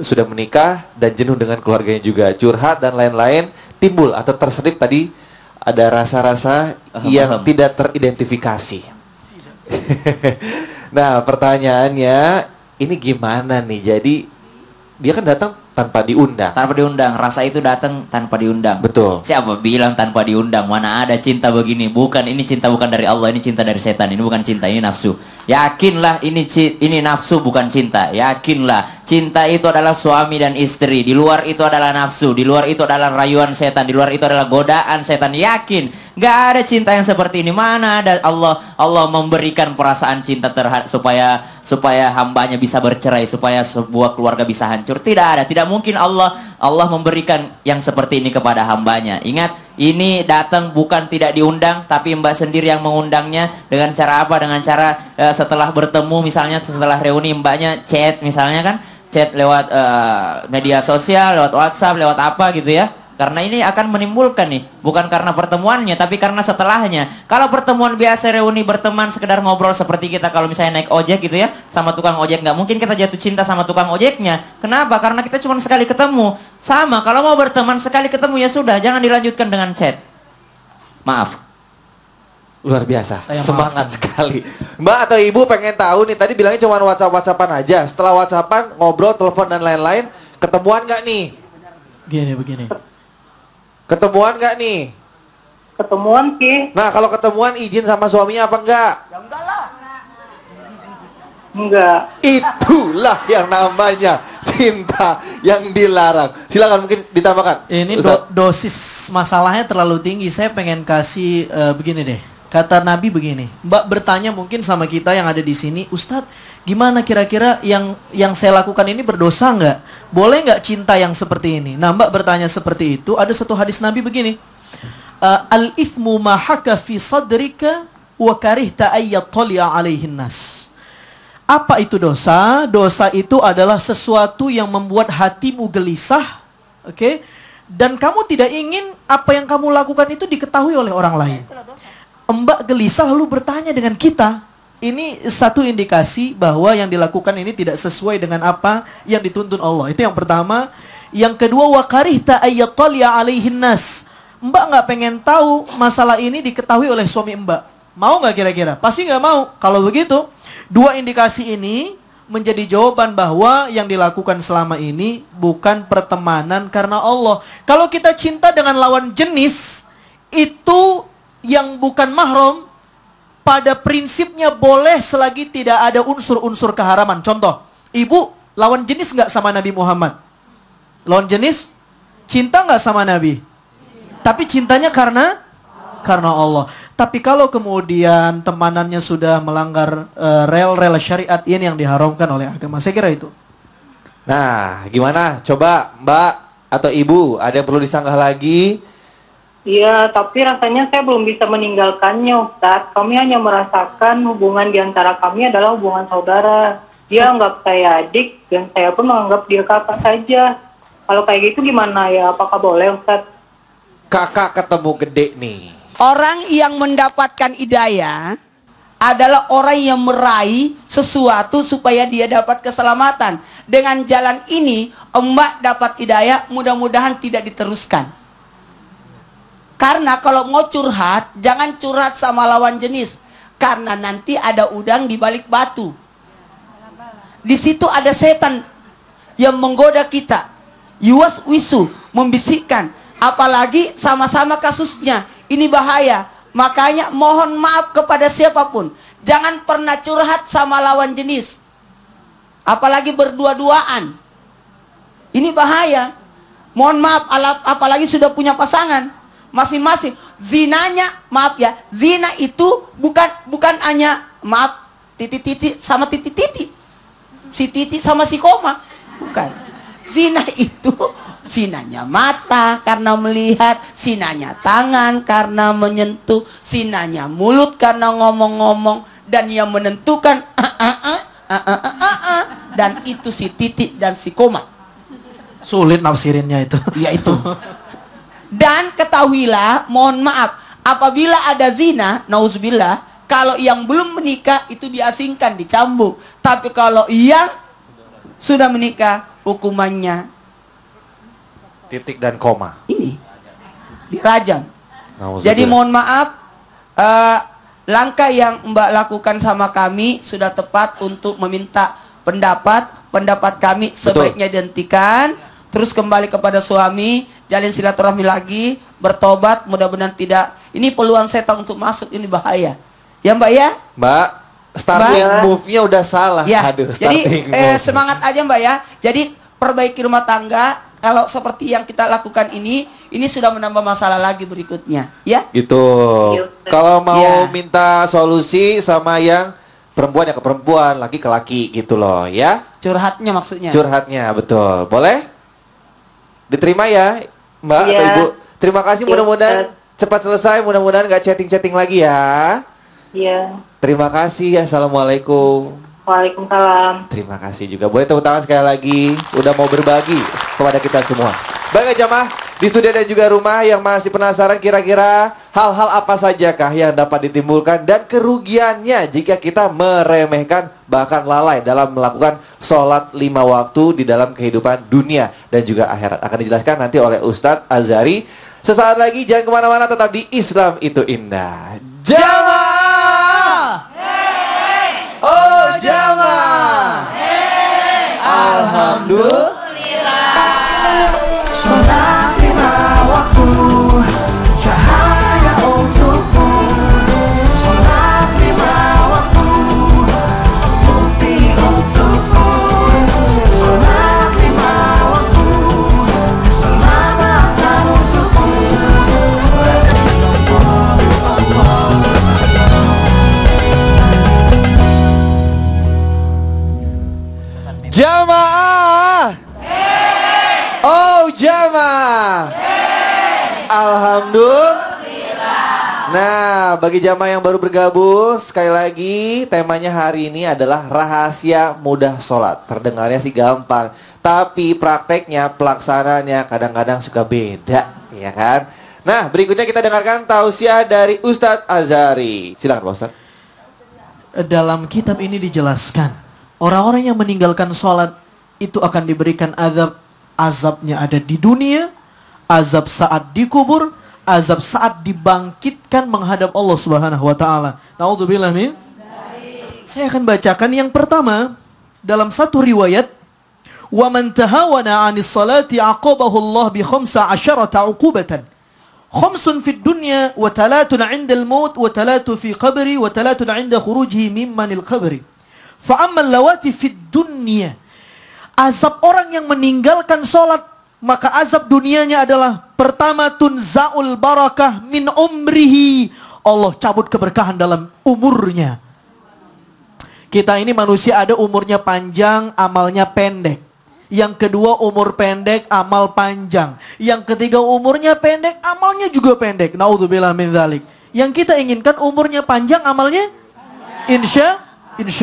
sudah menikah dan jenuh dengan keluarganya juga, curhat dan lain-lain, timbul atau terselip tadi ada rasa-rasa yang tidak teridentifikasi. Nah, pertanyaannya ini gimana nih? Jadi dia kan datang tanpa diundang. Tanpa diundang, rasa itu datang tanpa diundang. Betul. Siapa bilang tanpa diundang? Mana ada cinta begini? Bukan, ini cinta bukan dari Allah, ini cinta dari setan. Ini bukan cinta, ini nafsu. Yakinlah ini nafsu bukan cinta. Yakinlah cinta itu adalah suami dan istri. Di luar itu adalah nafsu. Di luar itu adalah rayuan setan. Di luar itu adalah godaan setan. Yakin, nggak ada cinta yang seperti ini. Mana ada Allah memberikan perasaan cinta supaya hambanya bisa bercerai, supaya sebuah keluarga bisa hancur. Tidak ada, tidak mungkin Allah memberikan yang seperti ini kepada hambanya. Ingat, ini datang bukan tidak diundang, tapi Mbak sendiri yang mengundangnya. Dengan cara apa? Dengan cara setelah bertemu, misalnya setelah reuni Mbaknya chat, misalnya kan, chat lewat media sosial, lewat WhatsApp, lewat apa gitu ya. Karena ini akan menimbulkan nih, bukan karena pertemuannya, tapi karena setelahnya. Kalau pertemuan biasa, reuni, berteman, sekedar ngobrol seperti kita kalau misalnya naik ojek gitu ya, sama tukang ojek, nggak mungkin kita jatuh cinta sama tukang ojeknya. Kenapa? Karena kita cuma sekali ketemu. Sama, kalau mau berteman sekali ketemu ya sudah, jangan dilanjutkan dengan chat. Maaf. Luar biasa, Saya semangat sekali. Mbak atau Ibu pengen tahu nih, tadi bilangnya cuma WhatsApp-WhatsAppan aja. Setelah WhatsAppan, ngobrol, telepon dan lain-lain, ketemuan nggak nih? Begini. Ketemuan nggak nih? Ketemuan sih. Nah, kalau ketemuan izin sama suaminya apa enggak? Enggak. Itulah yang namanya cinta yang dilarang. Silakan mungkin ditambahkan. Ini Ustaz. dosis masalahnya terlalu tinggi. Saya pengen kasih begini deh. Kata Nabi begini. Mbak bertanya mungkin sama kita yang ada di sini, Ustadz, gimana kira-kira yang saya lakukan ini berdosa nggak? Boleh nggak cinta yang seperti ini? Nah, Mbak bertanya seperti itu. Ada satu hadis Nabi begini. Al-ithmu ma haka fi sadrika wa karihta ayyattali'a alaihin nas. Apa itu dosa? Dosa itu adalah sesuatu yang membuat hatimu gelisah, oke? Dan kamu tidak ingin apa yang kamu lakukan itu diketahui oleh orang lain. Mbak gelisah lalu bertanya dengan kita. Ini satu indikasi bahwa yang dilakukan ini tidak sesuai dengan apa yang dituntun Allah. Itu yang pertama. Yang kedua, wa karihta ayyattali'a alaihin nas. Mbak nggak pengen tahu masalah ini diketahui oleh suami Mbak. Mau nggak kira-kira? Pasti nggak mau. Kalau begitu, dua indikasi ini menjadi jawaban bahwa yang dilakukan selama ini bukan pertemanan karena Allah. Kalau kita cinta dengan lawan jenis, itu yang bukan mahram, pada prinsipnya boleh selagi tidak ada unsur-unsur keharaman. Contoh, ibu lawan jenis nggak sama Nabi Muhammad? Lawan jenis, cinta nggak sama Nabi? Tapi cintanya karena Allah. Tapi kalau kemudian temanannya sudah melanggar rel-rel syariat ini yang diharamkan oleh agama, saya kira itu. Nah, gimana? Coba Mbak atau Ibu, ada yang perlu disanggah lagi? Iya, tapi rasanya saya belum bisa meninggalkannya, Ustadz. Kami hanya merasakan hubungan di antara kami adalah hubungan saudara. Dia anggap saya adik, dan saya pun menganggap dia kakak saja. Kalau kayak gitu gimana ya? Apakah boleh, Ustadz? Kakak ketemu gede nih. Orang yang mendapatkan hidayah adalah orang yang meraih sesuatu supaya dia dapat keselamatan. Dengan jalan ini, Mbak dapat hidayah, mudah-mudahan tidak diteruskan. Karena kalau mau curhat, jangan curhat sama lawan jenis. Karena nanti ada udang di balik batu. Di situ ada setan yang menggoda kita. Yuwas wisu, membisikkan. Apalagi sama-sama kasusnya. Ini bahaya. Makanya mohon maaf kepada siapapun. Jangan pernah curhat sama lawan jenis. Apalagi berdua-duaan. Ini bahaya. Mohon maaf, apalagi sudah punya pasangan. Masing-masing zinanya, maaf ya, zina itu bukan hanya, maaf, titik-titik sama titik-titik, si titik sama si koma, bukan. Zina itu zinanya mata karena melihat, zinanya tangan karena menyentuh, zinanya mulut karena ngomong-ngomong, dan yang menentukan dan itu si titik dan si koma. Sulit nafsirinnya itu. Ya itu. Dan ketahuilah, mohon maaf, apabila ada zina, nauzubillah, kalau yang belum menikah itu diasingkan, dicambuk. Tapi kalau yang sudah menikah, hukumannya Titik dan koma. ini dirajam. Nauzubillah. Jadi mohon maaf, langkah yang Mbak lakukan sama kami sudah tepat untuk meminta pendapat kami sebaiknya dihentikan, terus kembali kepada suami, jalin silaturahmi lagi, bertobat, mudah-mudahan tidak. Ini peluang setan untuk masuk, ini bahaya. Ya Mbak ya? Mbak, starting Mbak. move-nya udah salah. Ya. Aduh, Jadi starting move. semangat aja Mbak ya. Jadi perbaiki rumah tangga. Kalau seperti yang kita lakukan ini sudah menambah masalah lagi berikutnya, ya? Gitu. Iya. Kalau mau Ya. minta solusi sama yang perempuan ya ke perempuan, laki ke laki gitu loh ya. Curhatnya maksudnya. Curhatnya, betul. Boleh? Diterima ya, Mbak Iya. atau Ibu? Terima kasih, Iya, mudah-mudahan Ustaz. cepat selesai, mudah-mudahan nggak chatting-chatting lagi ya. Iya. Terima kasih, Assalamualaikum. Waalaikumsalam. Terima kasih juga. Boleh tepuk tangan sekali lagi. Udah mau berbagi kepada kita semua. Baik jamaah di studio dan juga rumah yang masih penasaran kira-kira hal-hal apa sajakah yang dapat ditimbulkan dan kerugiannya jika kita meremehkan bahkan lalai dalam melakukan sholat 5 waktu di dalam kehidupan dunia dan juga akhirat. Akan dijelaskan nanti oleh Ustadz Azhari. Sesaat lagi jangan kemana-mana, tetap di Islam itu indah. Jamaah! Oh jamaah! Alhamdulillah. Sholat 5 waktu, cahaya untukmu. Sholat 5 waktu, bukti untukmu. Sholat 5 waktu, keselamatan untukmu. Jamaah. Oh jamaah. Alhamdulillah. Nah, bagi jamaah yang baru bergabung, sekali lagi temanya hari ini adalah rahasia mudah sholat. Terdengarnya sih gampang, tapi prakteknya, pelaksananya kadang-kadang suka beda, ya kan? Nah, berikutnya kita dengarkan tausiah dari Ustadz Azhari. Silakan Pak Ustadz. Dalam kitab ini dijelaskan orang-orang yang meninggalkan sholat itu akan diberikan azab. Azabnya ada di dunia, azab saat dikubur, azab saat dibangkitkan menghadap Allah Subhanahu wa taala. Nauzubillah min. Saya akan bacakan yang pertama dalam satu riwayat, wa man tahawana 'anis salati 'aqabahu Allah bi 15 'uqubatan. Khamsun fid dunya wa talatun 'inda al-maut wa talatu fi qabri wa talatun 'inda khurujihi mimmanil qabri. Fa'ammal lawati fid dunya, azab orang yang meninggalkan sholat, maka azab dunianya adalah pertama, tunza'ul barakah min umrihi, Allah cabut keberkahan dalam umurnya. Kita ini manusia ada umurnya panjang, amalnya pendek. Yang kedua umur pendek, amal panjang. Yang ketiga umurnya pendek, amalnya juga pendek. Naudzubillah min dzalik. Yang kita inginkan umurnya panjang, amalnya insya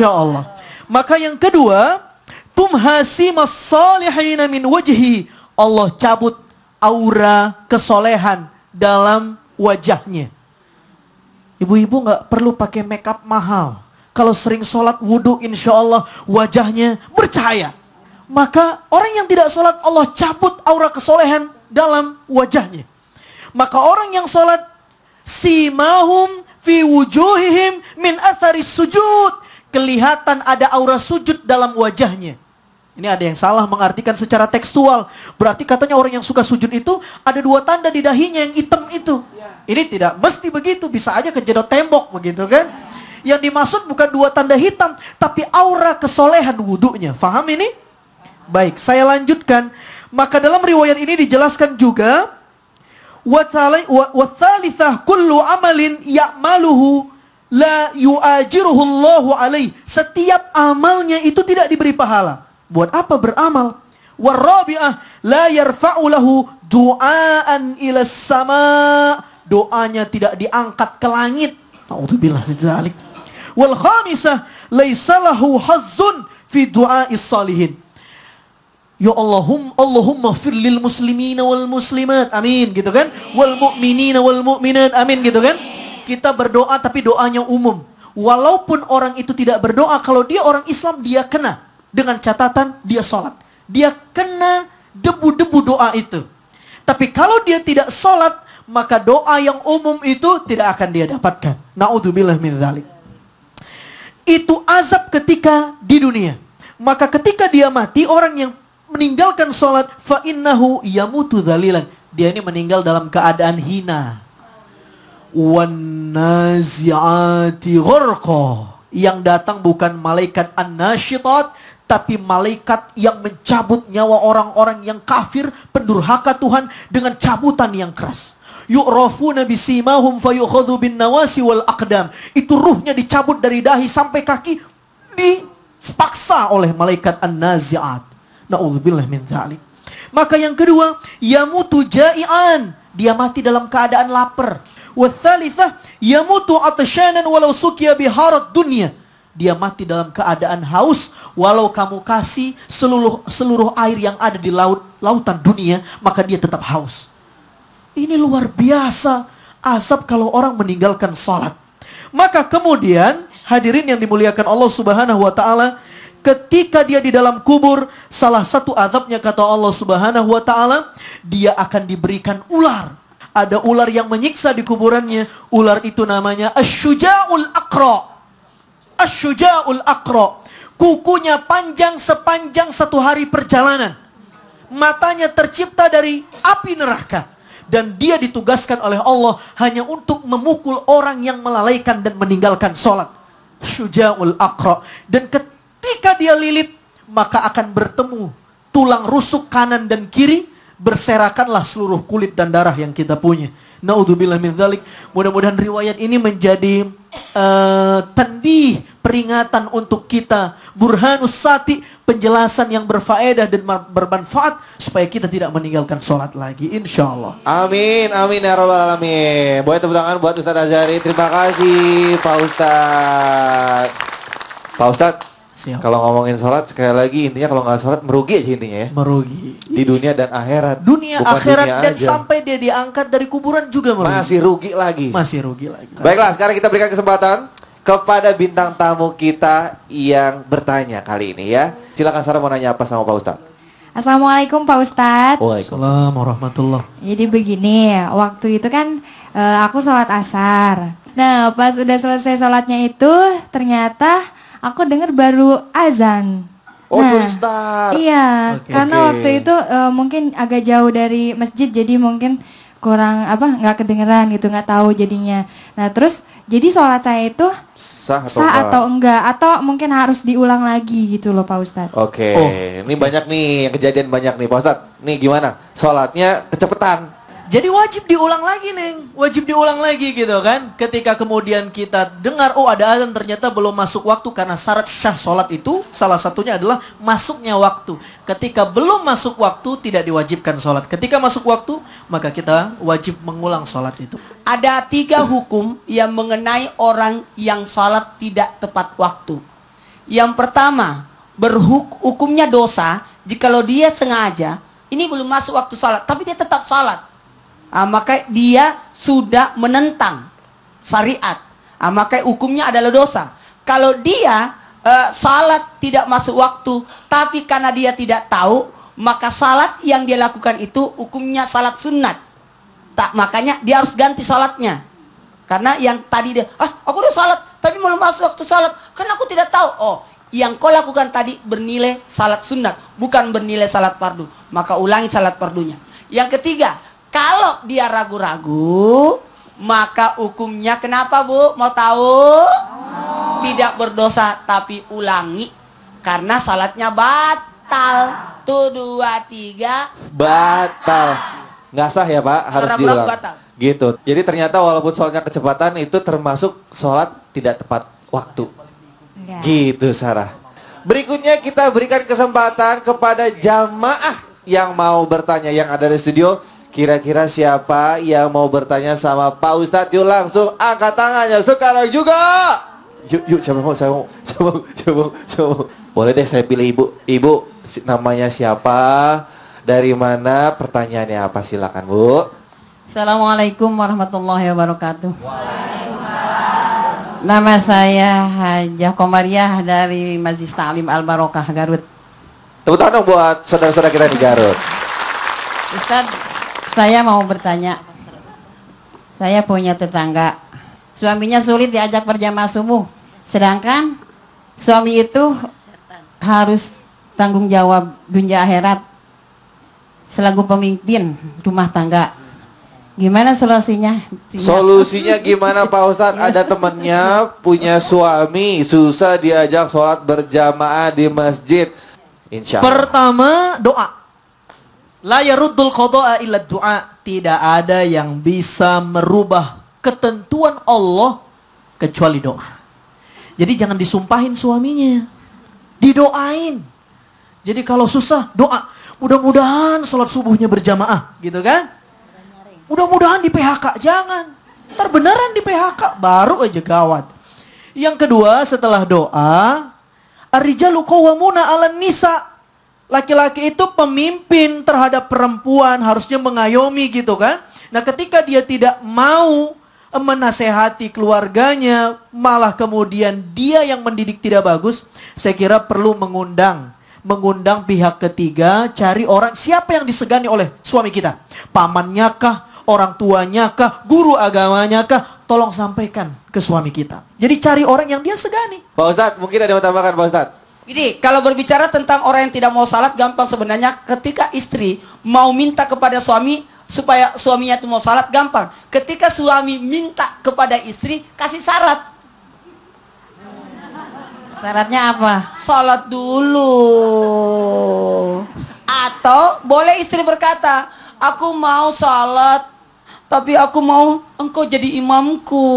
Allah. Maka yang kedua, tumhasimas salihina min wajhi, Allah cabut aura kesolehan dalam wajahnya. Ibu-ibu nggak perlu pakai makeup mahal. Kalau sering sholat wudhu, insya Allah wajahnya bercahaya. Maka orang yang tidak sholat, Allah cabut aura kesolehan dalam wajahnya. Maka orang yang sholat, simahum fi wujuhihim min atharis sujud, kelihatan ada aura sujud dalam wajahnya. Ini ada yang salah mengartikan secara tekstual. Berarti katanya orang yang suka sujud itu ada 2 tanda di dahinya yang hitam itu. Ini tidak mesti begitu, bisa aja kejedot tembok begitu kan. Yang dimaksud bukan 2 tanda hitam, tapi aura kesolehan wudunya. Faham ini? Baik, saya lanjutkan. Maka dalam riwayat ini dijelaskan juga, wa thalithah kullu amalin ya'maluhu la yu'ajiruhu Allahu alaih. Setiap amalnya itu tidak diberi pahala. Buat apa beramal? Warabi'ah la yarfa'u lahu du'aan ila sama. Doanya tidak diangkat ke langit. A'udzubillah min dzalik. Wal khamisah laisa lahu hazzun fi du'a'is salihin. Ya Allahumma fir lil muslimina wal muslimat. Amin gitu kan? Wal mu'minina wal mu'minat. Amin gitu kan? Kita berdoa tapi doanya umum. Walaupun orang itu tidak berdoa, kalau dia orang Islam dia kena. Dengan catatan dia sholat. dia kena debu-debu doa itu. Tapi kalau dia tidak sholat, maka doa yang umum itu tidak akan dia dapatkan. Na'udzubillah min dzalik. Itu azab ketika di dunia. Maka ketika dia mati, orang yang meninggalkan sholat, fa innahu yamutu dzalilan. Dia ini meninggal dalam keadaan hina. Wan nazi'ati gharqa. Yang datang bukan malaikat an-nasyitat, tapi malaikat yang mencabut nyawa orang-orang yang kafir, pendurhaka Tuhan dengan cabutan yang keras. Yu'rafuna bisimahum fayukhadhu bin nawasi wal aqdam. Itu ruhnya dicabut dari dahi sampai kaki, dipaksa oleh malaikat an-nazi'at. Na'udzubillah min dzalik. Maka yang kedua, yamutu ja'ian. Dia mati dalam keadaan lapar. Wathalitha, yamutu atasyanan walau sukiya biharat dunia. Dia mati dalam keadaan haus, walau kamu kasih seluruh air yang ada di lautan dunia, maka dia tetap haus. Ini luar biasa azab kalau orang meninggalkan salat. Maka kemudian hadirin yang dimuliakan Allah Subhanahu wa taala, ketika dia di dalam kubur, salah satu azabnya kata Allah Subhanahu wa taala, dia akan diberikan ular. Ada ular yang menyiksa di kuburannya. Ular itu namanya Asy-Syuja'ul Aqra. Asy-Syuja'ul Aqra. Kukunya panjang sepanjang 1 hari perjalanan. Matanya tercipta dari api neraka. Dan dia ditugaskan oleh Allah hanya untuk memukul orang yang melalaikan dan meninggalkan sholat. Syuja'ul Aqra. Dan ketika dia lilit, maka akan bertemu tulang rusuk kanan dan kiri. Berserakanlah seluruh kulit dan darah yang kita punya. Na'udzubillah min dzalik. Mudah-mudahan riwayat ini menjadi tandih, peringatan untuk kita. Burhanus sati, penjelasan yang berfaedah dan bermanfaat supaya kita tidak meninggalkan sholat lagi, insyaallah. Amin, amin ya rabbal alamin. Boleh tepuk tangan buat Ustaz Azhari. Terima kasih Pak Ustaz. Pak Ustaz, Siap. kalau ngomongin sholat sekali lagi intinya kalau nggak sholat merugi aja intinya ya. Merugi. Di dunia dan akhirat. Dunia Bukan akhirat dunia dan aja. sampai dia diangkat dari kuburan juga merugi. Masih rugi lagi. Masih rugi lagi. Baiklah, sekarang kita berikan kesempatan kepada bintang tamu kita yang bertanya kali ini ya. Silakan Sarah mau nanya apa sama Pak Ustadz? Assalamualaikum Pak Ustadz. Waalaikumsalam warahmatullah. Jadi begini, waktu itu kan aku sholat asar. Nah pas udah selesai sholatnya itu ternyata aku dengar baru azan. Oh, curi start. Iya, Oke. karena Oke. waktu itu mungkin agak jauh dari masjid, jadi mungkin kurang nggak kedengeran gitu, nggak tahu jadinya. Nah terus jadi sholat saya itu Sah atau enggak, atau mungkin harus diulang lagi gitu loh Pak Ustadz. Oke, Oh. ini banyak nih yang kejadian banyak nih Pak Ustadz. Nih gimana? Sholatnya kecepatan. Jadi wajib diulang lagi, Neng. Wajib diulang lagi gitu kan. Ketika kemudian kita dengar, oh ada azan, ternyata belum masuk waktu. Karena syarat syah sholat itu salah satunya adalah masuknya waktu. Ketika belum masuk waktu, tidak diwajibkan sholat. Ketika masuk waktu, maka kita wajib mengulang sholat itu. Ada 3 hukum yang mengenai orang yang sholat tidak tepat waktu. Yang pertama, hukumnya dosa jikalau dia sengaja, ini belum masuk waktu sholat, tapi dia tetap sholat. Maka dia sudah menentang syariat. Maka hukumnya adalah dosa. Kalau dia salat tidak masuk waktu, tapi karena dia tidak tahu, maka salat yang dia lakukan itu hukumnya salat sunat. Makanya dia harus ganti salatnya. Karena yang tadi dia, aku udah salat, tapi belum masuk waktu salat, karena aku tidak tahu. Oh, yang kau lakukan tadi bernilai salat sunat, bukan bernilai salat fardu. Maka ulangi salat fardunya. Yang ketiga, kalau dia ragu-ragu, maka hukumnya kenapa Bu? Mau tahu? Tidak berdosa, tapi ulangi. Karena salatnya batal. 1, 2, 3. Batal. Nggak sah ya Pak, harus Ragu-ragu diulang. batal. Gitu. Jadi ternyata walaupun sholatnya kecepatan itu termasuk sholat tidak tepat waktu. Enggak. Gitu Sarah. Berikutnya kita berikan kesempatan kepada jamaah yang mau bertanya yang ada di studio. Kira-kira siapa yang mau bertanya sama Pak Ustadz? Yuk langsung angkat tangannya sekarang juga. Yuk siapa mau? Boleh deh saya pilih ibu. Ibu namanya siapa? Dari mana? Pertanyaannya apa? Silakan Bu. Assalamualaikum warahmatullahi wabarakatuh. Nama saya Hajah Komariah dari Masjid Ta'lim Al Barokah Garut. Tepuk tangan dong buat saudara-saudara kita di Garut. Ustadz, saya mau bertanya. Saya punya tetangga, suaminya sulit diajak berjamaah subuh, sedangkan suami itu harus tanggung jawab dunia akhirat selaku pemimpin rumah tangga. Gimana solusinya? Solusinya gimana Pak Ustadz? Ada temennya punya suami susah diajak sholat berjamaah di masjid. Insya Allah. Pertama, doa. La yaruddul qada'a illa du'a. Tidak ada yang bisa merubah ketentuan Allah kecuali doa. Jadi jangan disumpahin suaminya. Didoain. Jadi kalau susah, doa. Mudah-mudahan sholat subuhnya berjamaah, gitu kan? Mudah-mudahan di PHK, jangan. Ntar beneran di PHK, baru aja gawat. Yang kedua, setelah doa, ar-rijalu qawwamuna 'alan nisa. Laki-laki itu pemimpin terhadap perempuan, harusnya mengayomi gitu kan. Nah ketika dia tidak mau menasehati keluarganya, malah kemudian dia yang mendidik tidak bagus, saya kira perlu mengundang pihak ketiga, cari orang siapa yang disegani oleh suami kita. Pamannya kah, orang tuanya kah, guru agamanya kah, tolong sampaikan ke suami kita. Jadi cari orang yang dia segani. Pak Ustadz, mungkin ada yang mau tambahkan Pak Ustadz? Jadi kalau berbicara tentang orang yang tidak mau salat, gampang sebenarnya. Ketika istri mau minta kepada suami supaya suaminya itu mau salat, gampang. Ketika suami minta kepada istri, kasih syarat. Syaratnya apa? Salat dulu. Atau boleh istri berkata, aku mau salat, tapi aku mau engkau jadi imamku.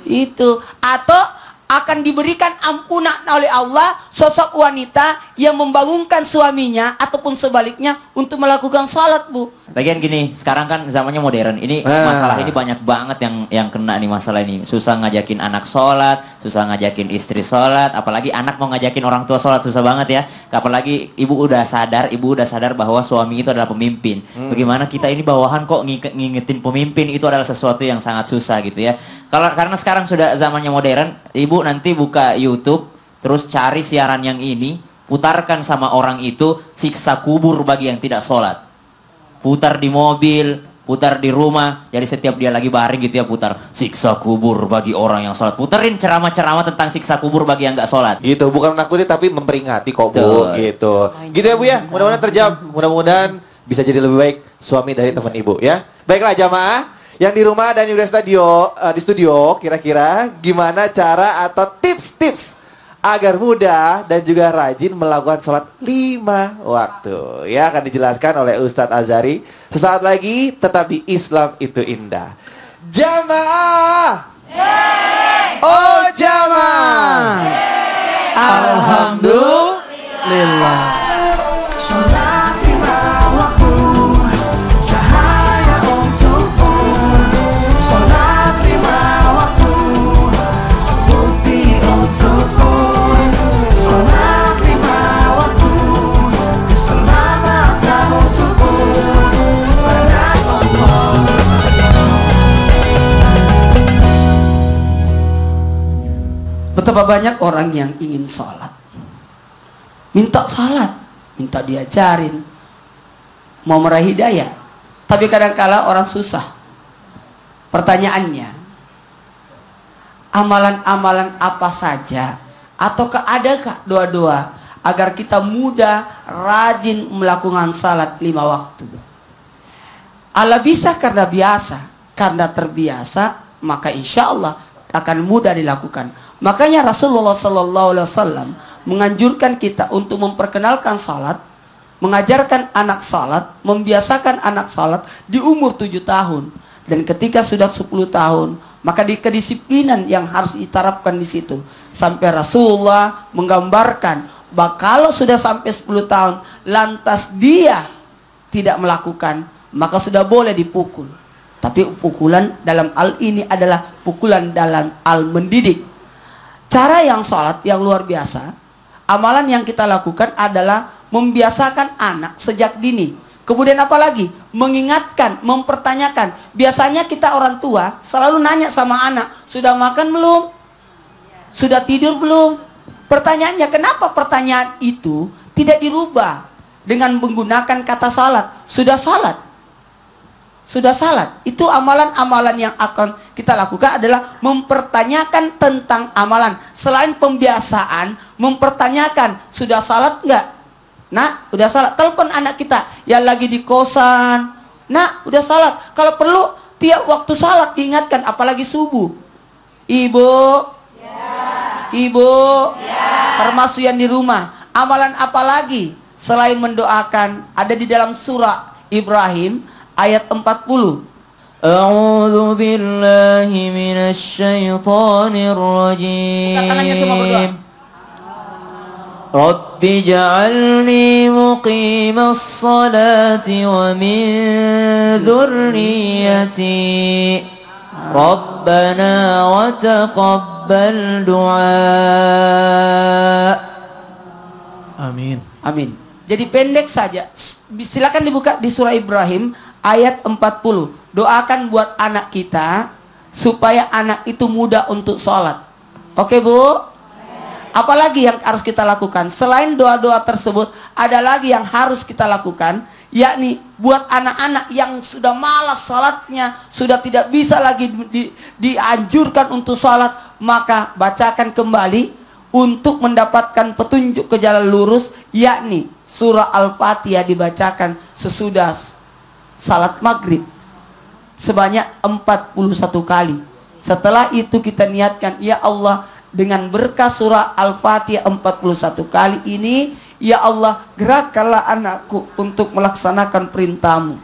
Itu. Atau akan diberikan ampunan oleh Allah sosok wanita yang membangunkan suaminya ataupun sebaliknya untuk melakukan salat, Bu. Lagian gini, sekarang kan zamannya modern. Ini masalah ini banyak banget yang kena nih masalah ini. Susah ngajakin anak sholat, susah ngajakin istri sholat, apalagi anak mau ngajakin orang tua sholat susah banget ya. Apalagi ibu udah sadar bahwa suami itu adalah pemimpin. Bagaimana kita ini bawahan kok ngingetin pemimpin, itu adalah sesuatu yang sangat susah gitu ya. Karena sekarang sudah zamannya modern, ibu nanti buka YouTube, terus cari siaran yang ini, putarkan sama orang itu siksa kubur bagi yang tidak sholat. Putar di mobil, putar di rumah, jadi setiap dia lagi baring gitu ya putar siksa kubur bagi orang yang sholat. Puterin ceramah-ceramah tentang siksa kubur bagi yang nggak sholat. Gitu, bukan menakuti tapi memperingati kok Bu. Betul. Gitu. Gitu ya Bu ya, mudah-mudahan terjawab. Mudah-mudahan bisa jadi lebih baik suami dari teman ibu ya. Baiklah jamaah yang di rumah dan di studio, kira-kira gimana cara atau tips-tips agar mudah dan juga rajin melakukan sholat 5 waktu. Ya, akan dijelaskan oleh Ustadz Azhari. Sesaat lagi, tetap di Islam itu indah. Jamaah! Oh jamaah! Alhamdulillah. Sholat 5 waktu, cahaya untukmu. Sholat 5 waktu, bukti untukmu. Sholat 5 waktu, keselamatan untukmu. Pada Allah. Betapa banyak orang yang ingin sholat, minta salat, minta diajarin, mau meraih hidayah. Tapi kadangkala orang susah. Pertanyaannya, amalan-amalan apa saja ataukah adakah doa-doa agar kita mudah rajin melakukan salat 5 waktu? Allah bisa karena biasa, karena terbiasa, maka insya Allah akan mudah dilakukan. Makanya Rasulullah SAW menganjurkan kita untuk memperkenalkan salat, mengajarkan anak salat, membiasakan anak salat di umur 7 tahun. Dan ketika sudah 10 tahun, maka kedisiplinan yang harus diterapkan di situ. Sampai Rasulullah menggambarkan bahwa kalau sudah sampai 10 tahun, lantas dia tidak melakukan, maka sudah boleh dipukul. Tapi pukulan dalam hal ini adalah pukulan dalam hal mendidik. Cara yang sholat yang luar biasa, amalan yang kita lakukan adalah membiasakan anak sejak dini. Kemudian apalagi? Mengingatkan, mempertanyakan. Biasanya kita orang tua selalu nanya sama anak, sudah makan belum? Sudah tidur belum? Pertanyaannya, kenapa pertanyaan itu tidak dirubah dengan menggunakan kata salat? Sudah salat. Sudah salat. Itu amalan-amalan yang akan kita lakukan adalah mempertanyakan tentang amalan. Selain pembiasaan, mempertanyakan, sudah salat enggak? Nak, udah salat. Telepon anak kita yang lagi di kosan. Nak, udah salat. Kalau perlu, tiap waktu salat diingatkan, apalagi subuh. Ibu, Ibu, termasuk yang di rumah. Amalan apa lagi selain mendoakan? Ada di dalam surah Ibrahim ayat 40. A'udzu billahi minasy syaithanir rajim. Buka tangannya semua berdoa. Rabbi ja'alni muqimas salati wa min dzurriyyati. Rabbana wa taqabbal du'a. Amin. Amin. Jadi pendek saja. Silakan dibuka di surah Ibrahim ayat 40. Doakan buat anak kita supaya anak itu mudah untuk sholat. Oke, Bu? Apalagi yang harus kita lakukan? Selain doa-doa tersebut, ada lagi yang harus kita lakukan, yakni buat anak-anak yang sudah malas salatnya, sudah tidak bisa lagi dianjurkan untuk salat, maka bacakan kembali untuk mendapatkan petunjuk ke jalan lurus, yakni surah Al-Fatihah dibacakan sesudah salat maghrib sebanyak 41 kali. Setelah itu kita niatkan, ya Allah, dengan berkah surah Al-Fatihah 41 kali ini, ya Allah, gerakkanlah anakku untuk melaksanakan perintah-Mu,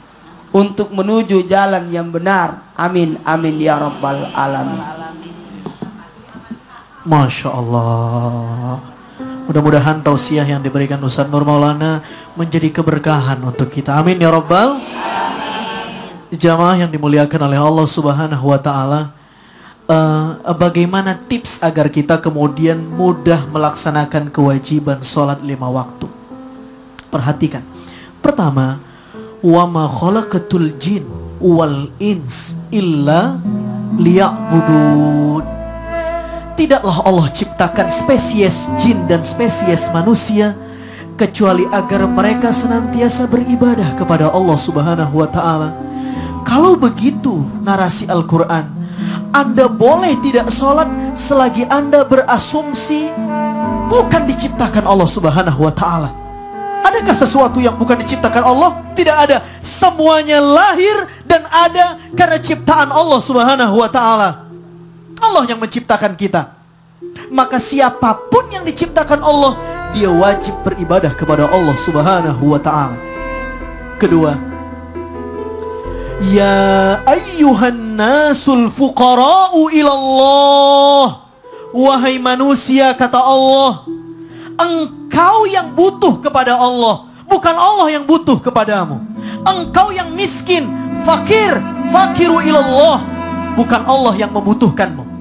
untuk menuju jalan yang benar. Amin, amin ya rabbal alamin. Masya Allah. Mudah-mudahan tausiah yang diberikan Ustaz Nur Maulana menjadi keberkahan untuk kita. Amin ya rabbal alamin. Jamaah yang dimuliakan oleh Allah Subhanahu wa Ta'ala, bagaimana tips agar kita kemudian mudah melaksanakan kewajiban sholat 5 waktu? Perhatikan. Pertama, wa ma khalaqatul jin wal ins illa liya'budun. Tidaklah Allah ciptakan spesies jin dan spesies manusia kecuali agar mereka senantiasa beribadah kepada Allah Subhanahu wa Ta'ala. Kalau begitu narasi Al-Quran, Anda boleh tidak sholat selagi Anda berasumsi bukan diciptakan Allah Subhanahu wa Ta'ala. Adakah sesuatu yang bukan diciptakan Allah? Tidak ada. Semuanya lahir dan ada karena ciptaan Allah Subhanahu wa Ta'ala. Allah yang menciptakan kita. Maka siapapun yang diciptakan Allah, dia wajib beribadah kepada Allah Subhanahu wa Ta'ala. Kedua, ya ayyuhan nasul fuqara'u ilallah. Wahai manusia, kata Allah, engkau yang butuh kepada Allah, bukan Allah yang butuh kepadamu. Engkau yang miskin, fakir, fakiru ilallah, bukan Allah yang membutuhkanmu.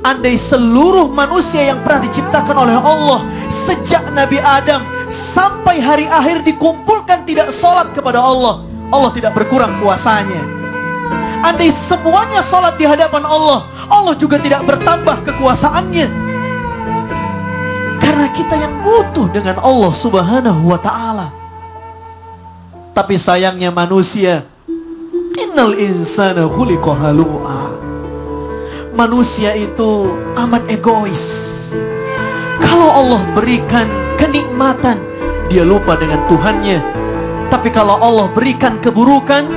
Andai seluruh manusia yang pernah diciptakan oleh Allah sejak Nabi Adam sampai hari akhir dikumpulkan tidak sholat kepada Allah, Allah tidak berkurang kuasanya. Andai semuanya sholat di hadapan Allah, Allah juga tidak bertambah kekuasaannya. Karena kita yang butuh dengan Allah Subhanahu wa Ta'ala. Tapi sayangnya manusia, innal insana khuliqa halu'a. Manusia itu amat egois. Kalau Allah berikan kenikmatan, dia lupa dengan Tuhannya. Tapi kalau Allah berikan keburukan,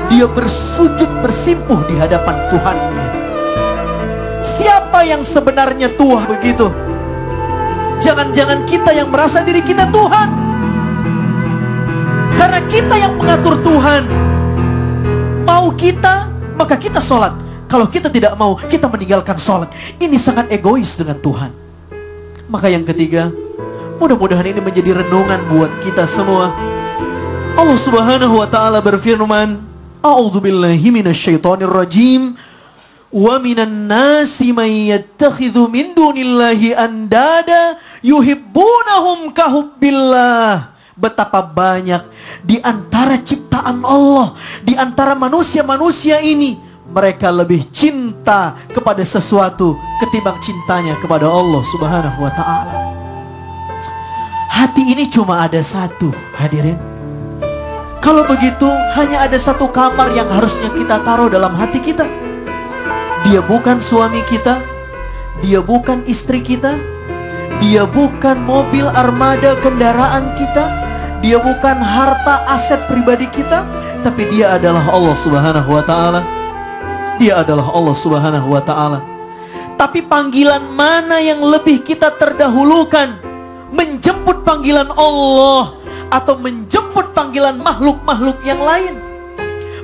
dia bersujud bersimpuh di hadapan Tuhannya. Siapa yang sebenarnya Tuhan begitu? Jangan-jangan kita yang merasa diri kita Tuhan. Karena kita yang mengatur Tuhan. Mau kita, maka kita sholat. Kalau kita tidak mau, kita meninggalkan sholat. Ini sangat egois dengan Tuhan. Maka yang ketiga, mudah-mudahan ini menjadi renungan buat kita semua. Allah Subhanahu wa Ta'ala berfirman, a'udzubillahi minasyaitonir rajim, wa minan nasi may yattakhidhu min dunillahi andada yuhibbunahum kahubbillah. Betapa banyak di antara ciptaan Allah, di antara manusia-manusia ini, mereka lebih cinta kepada sesuatu ketimbang cintanya kepada Allah Subhanahu wa ta'ala. Hati ini cuma ada satu, hadirin. Kalau begitu, hanya ada satu kamar yang harusnya kita taruh dalam hati kita. Dia bukan suami kita, dia bukan istri kita, dia bukan mobil armada kendaraan kita, dia bukan harta aset pribadi kita, tapi dia adalah Allah Subhanahu wa ta'ala. Dia adalah Allah Subhanahu wa ta'ala. Tapi panggilan mana yang lebih kita terdahulukan? Menjemput panggilan Allah atau menjemput panggilan makhluk-makhluk yang lain?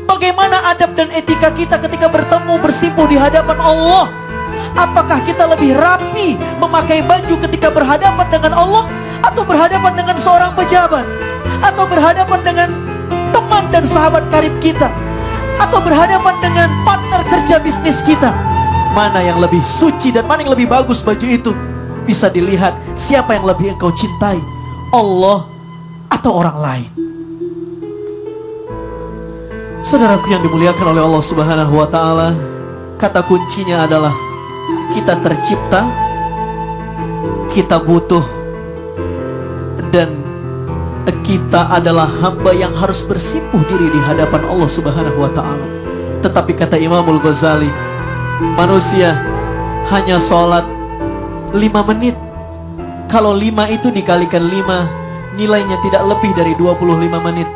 Bagaimana adab dan etika kita ketika bertemu bersimpuh di hadapan Allah? Apakah kita lebih rapi memakai baju ketika berhadapan dengan Allah, atau berhadapan dengan seorang pejabat, atau berhadapan dengan teman dan sahabat karib kita, atau berhadapan dengan partner kerja bisnis kita? Mana yang lebih suci dan mana yang lebih bagus baju itu? Bisa dilihat siapa yang lebih engkau cintai, Allah atau orang lain. Saudaraku yang dimuliakan oleh Allah Subhanahu wa ta'ala, kata kuncinya adalah kita tercipta, kita butuh, dan kita adalah hamba yang harus bersimpuh diri di hadapan Allah Subhanahu wa ta'ala. Tetapi kata Imamul Ghazali, manusia hanya sholat 5 menit. Kalau 5 itu dikalikan 5, nilainya tidak lebih dari 25 menit.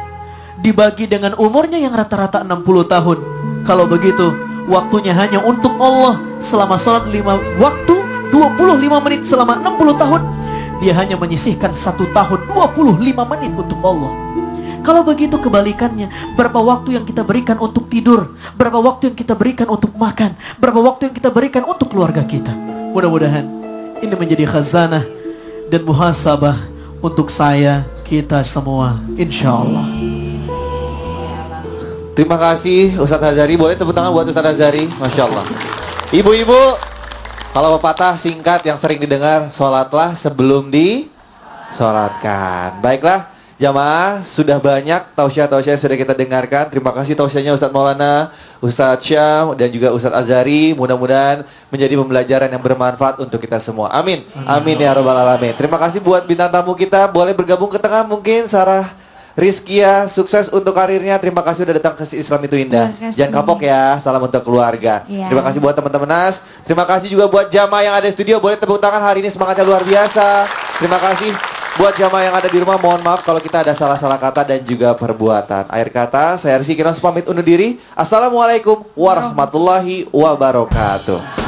Dibagi dengan umurnya yang rata-rata 60 tahun. Kalau begitu, waktunya hanya untuk Allah selama sholat 5 waktu, 25 menit selama 60 tahun. Dia hanya menyisihkan 1 tahun 25 menit untuk Allah. Kalau begitu kebalikannya, berapa waktu yang kita berikan untuk tidur, berapa waktu yang kita berikan untuk makan, berapa waktu yang kita berikan untuk keluarga kita. Mudah-mudahan ini menjadi khazanah dan muhasabah untuk saya, kita semua, insya Allah. Terima kasih Ustadz Hazari. Boleh tepuk tangan buat Ustadz Hazari. Masya Allah. Ibu-ibu, kalau pepatah singkat yang sering didengar, sholatlah sebelum disolatkan. Baiklah jamaah, sudah banyak tausiah-tausiah yang sudah kita dengarkan. Terima kasih tausiahnya Ustadz Maulana, Ustadz Syam, dan juga Ustadz Azhari. Mudah-mudahan menjadi pembelajaran yang bermanfaat untuk kita semua. Amin. Amin ya rabbal alamin. Terima kasih buat bintang tamu kita. Boleh bergabung ke tengah mungkin Sarah Rizkia, sukses untuk karirnya. Terima kasih sudah datang ke Islam Itu Indah. Jangan kapok ya. Salam untuk keluarga. Terima kasih buat teman-teman Nas. Terima kasih juga buat jamaah yang ada di studio. Boleh tepuk tangan, hari ini semangatnya luar biasa. Terima kasih buat jamaah yang ada di rumah. Mohon maaf kalau kita ada salah-salah kata dan juga perbuatan. Akhir kata, saya Rizky Kinos pamit undur diri. Assalamualaikum warahmatullahi wabarakatuh.